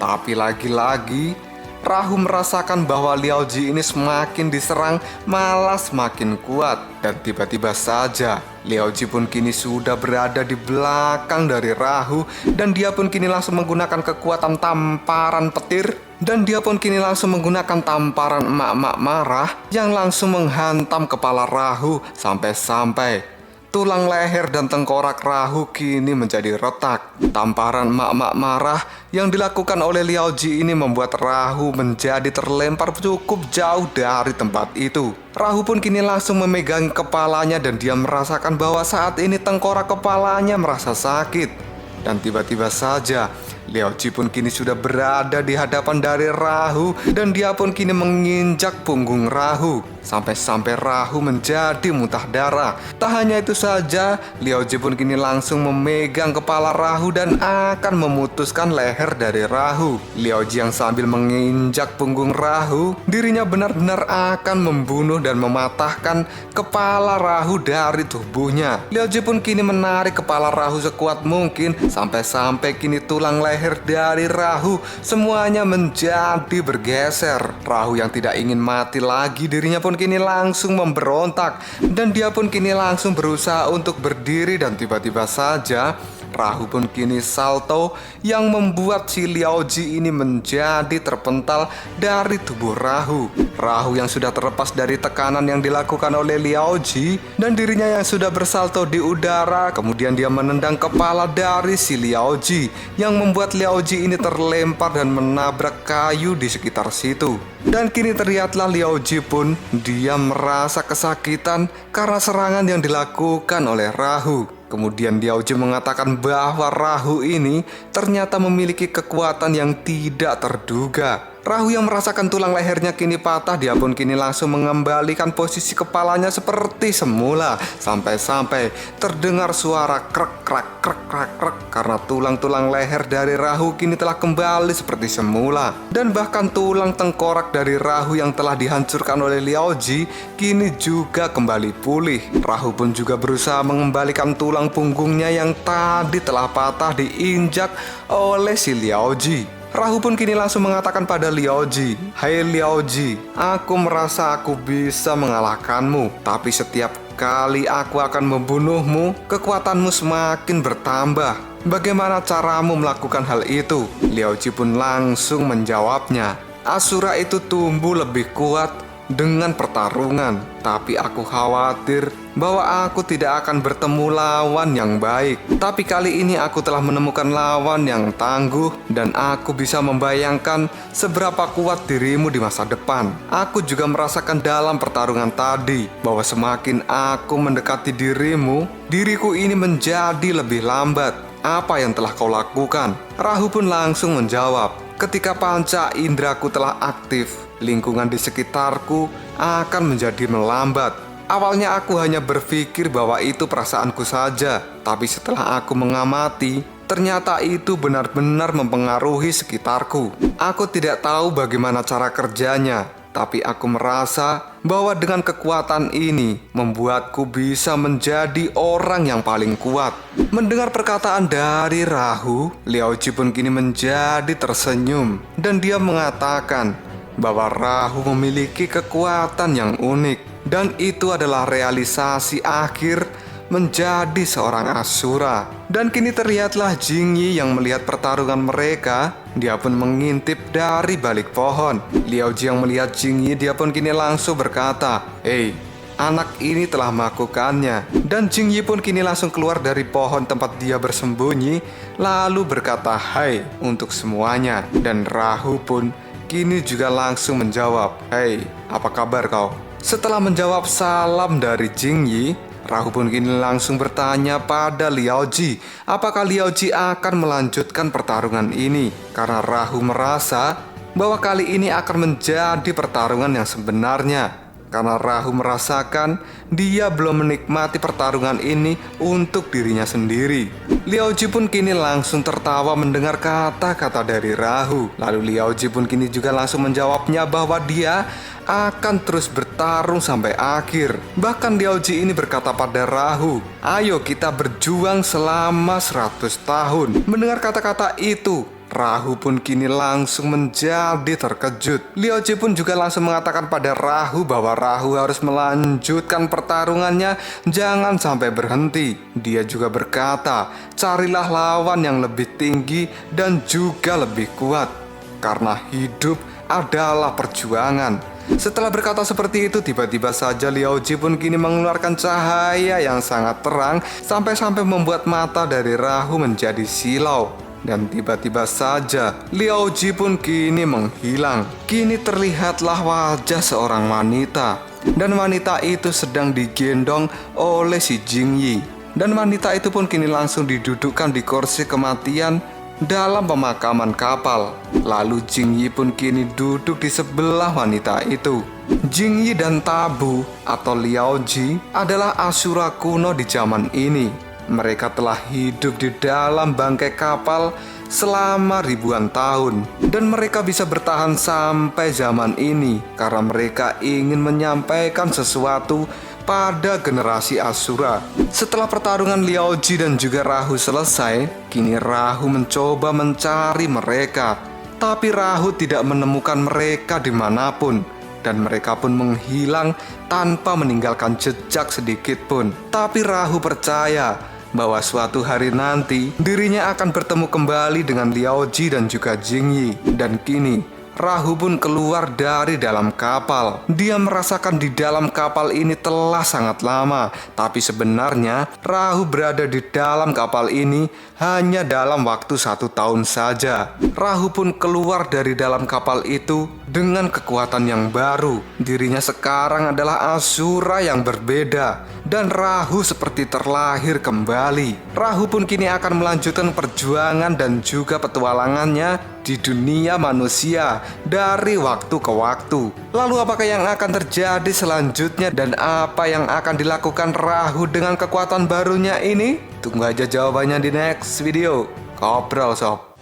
Tapi lagi-lagi Rahu merasakan bahwa Liao Ji ini semakin diserang malah semakin kuat. Dan tiba-tiba saja Liao Ji pun kini sudah berada di belakang dari Rahu, dan dia pun kini langsung menggunakan kekuatan tamparan petir. Dan dia pun kini langsung menggunakan tamparan emak-emak marah yang langsung menghantam kepala Rahu sampai-sampai tulang leher dan tengkorak Rahu kini menjadi retak. Tamparan emak-emak marah yang dilakukan oleh Liao Ji ini membuat Rahu menjadi terlempar cukup jauh dari tempat itu. Rahu pun kini langsung memegangi kepalanya, dan dia merasakan bahwa saat ini tengkorak kepalanya merasa sakit. Dan tiba-tiba saja Liao Ji pun kini sudah berada di hadapan dari Rahu, dan dia pun kini menginjak punggung Rahu sampai-sampai Rahu menjadi muntah darah. Tak hanya itu saja, Liao Ji pun kini langsung memegang kepala Rahu dan akan memutuskan leher dari Rahu. Liao Ji yang sambil menginjak punggung Rahu, dirinya benar-benar akan membunuh dan mematahkan kepala Rahu dari tubuhnya. Liao Ji pun kini menarik kepala Rahu sekuat mungkin sampai-sampai kini tulang leher dari Rahu semuanya menjadi bergeser. Rahu yang tidak ingin mati lagi, dirinya pun kini langsung memberontak, dan dia pun kini langsung berusaha untuk berdiri. Dan tiba-tiba saja Rahu pun kini salto yang membuat si Liao Ji ini menjadi terpental dari tubuh Rahu. Rahu yang sudah terlepas dari tekanan yang dilakukan oleh Liao Ji, dan dirinya yang sudah bersalto di udara. Kemudian dia menendang kepala dari si Liao Ji yang membuat Liao Ji ini terlempar dan menabrak kayu di sekitar situ. Dan kini terlihatlah Liao Ji pun dia merasa kesakitan karena serangan yang dilakukan oleh Rahu. Kemudian Liao Ji mengatakan bahwa Rahu ini ternyata memiliki kekuatan yang tidak terduga. Rahu yang merasakan tulang lehernya kini patah, dia pun kini langsung mengembalikan posisi kepalanya seperti semula. Sampai-sampai terdengar suara krek krek krek krek krek karena tulang-tulang leher dari Rahu kini telah kembali seperti semula. Dan bahkan tulang tengkorak dari Rahu yang telah dihancurkan oleh Liao Ji kini juga kembali pulih. Rahu pun juga berusaha mengembalikan tulang punggungnya yang tadi telah patah diinjak oleh si Liao Ji. Rahu pun kini langsung mengatakan pada Liao Ji, "Hai Liao Ji, aku merasa aku bisa mengalahkanmu, tapi setiap kali aku akan membunuhmu, kekuatanmu semakin bertambah. Bagaimana caramu melakukan hal itu?" Liao Ji pun langsung menjawabnya, "Asura itu tumbuh lebih kuat dengan pertarungan, tapi aku khawatir bahwa aku tidak akan bertemu lawan yang baik. Tapi kali ini aku telah menemukan lawan yang tangguh, dan aku bisa membayangkan seberapa kuat dirimu di masa depan. Aku juga merasakan dalam pertarungan tadi bahwa semakin aku mendekati dirimu, diriku ini menjadi lebih lambat. Apa yang telah kau lakukan?" Rahu pun langsung menjawab, "Ketika panca indraku telah aktif, lingkungan di sekitarku akan menjadi melambat. Awalnya aku hanya berpikir bahwa itu perasaanku saja, tapi setelah aku mengamati, ternyata itu benar-benar mempengaruhi sekitarku. Aku tidak tahu bagaimana cara kerjanya, tapi aku merasa bahwa dengan kekuatan ini membuatku bisa menjadi orang yang paling kuat." Mendengar perkataan dari Rahu, Liao Ji pun kini menjadi tersenyum, dan dia mengatakan bahwa Rahu memiliki kekuatan yang unik, dan itu adalah realisasi akhir menjadi seorang Asura. Dan kini terlihatlah Jingyi yang melihat pertarungan mereka. Dia pun mengintip dari balik pohon. Liaoji yang melihat Jingyi, dia pun kini langsung berkata, "Hei, anak ini telah melakukannya." Dan Jingyi pun kini langsung keluar dari pohon tempat dia bersembunyi, lalu berkata hai untuk semuanya. Dan Rahu pun kini juga langsung menjawab, "Hei, apa kabar kau?" Setelah menjawab salam dari Jingyi, Rahu pun kini langsung bertanya pada Liaoji, apakah Liaoji akan melanjutkan pertarungan ini. Karena Rahu merasa bahwa kali ini akan menjadi pertarungan yang sebenarnya. Karena Rahu merasakan dia belum menikmati pertarungan ini untuk dirinya sendiri. Liaoji pun kini langsung tertawa mendengar kata-kata dari Rahu. Lalu Liaoji pun kini juga langsung menjawabnya bahwa dia akan terus bertarung sampai akhir. Bahkan Liaoji ini berkata pada Rahu, "Ayo kita berjuang selama 100 tahun." Mendengar kata-kata itu, Rahu pun kini langsung menjadi terkejut. Liaoji pun juga langsung mengatakan pada Rahu bahwa Rahu harus melanjutkan pertarungannya, jangan sampai berhenti. Dia juga berkata, carilah lawan yang lebih tinggi dan juga lebih kuat. Karena hidup adalah perjuangan. Setelah berkata seperti itu, tiba-tiba saja Liaoji pun kini mengeluarkan cahaya yang sangat terang sampai-sampai membuat mata dari Rahu menjadi silau. Dan tiba-tiba saja Liaoji pun kini menghilang. Kini terlihatlah wajah seorang wanita. Dan wanita itu sedang digendong oleh si Jingyi. Dan wanita itu pun kini langsung didudukkan di kursi kematian dalam pemakaman kapal. Lalu Jingyi pun kini duduk di sebelah wanita itu. Jingyi dan Tabu atau Liaoji adalah Asura kuno di zaman ini. Mereka telah hidup di dalam bangkai kapal selama ribuan tahun. Dan mereka bisa bertahan sampai zaman ini karena mereka ingin menyampaikan sesuatu pada generasi Asura. Setelah pertarungan Liaoji dan juga Rahu selesai, kini Rahu mencoba mencari mereka. Tapi Rahu tidak menemukan mereka dimanapun. Dan mereka pun menghilang tanpa meninggalkan jejak sedikit pun. Tapi Rahu percaya bahwa suatu hari nanti dirinya akan bertemu kembali dengan Liaoji dan juga Jingyi. Dan kini Rahu pun keluar dari dalam kapal. Dia merasakan di dalam kapal ini telah sangat lama. Tapi sebenarnya Rahu berada di dalam kapal ini hanya dalam waktu 1 tahun saja. Rahu pun keluar dari dalam kapal itu dengan kekuatan yang baru. Dirinya sekarang adalah Asura yang berbeda. Dan Rahu seperti terlahir kembali. Rahu pun kini akan melanjutkan perjuangan dan juga petualangannya di dunia manusia dari waktu ke waktu. Lalu apakah yang akan terjadi selanjutnya dan apa yang akan dilakukan Rahu dengan kekuatan barunya ini? Tunggu aja jawabannya di next video. Ngobrol sob.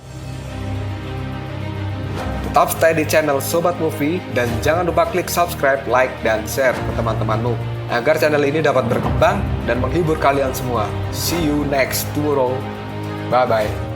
Tetap stay di channel Sobat Movie dan jangan lupa klik subscribe, like, dan share ke teman-temanmu agar channel ini dapat berkembang dan menghibur kalian semua. See you next tomorrow. Bye-bye.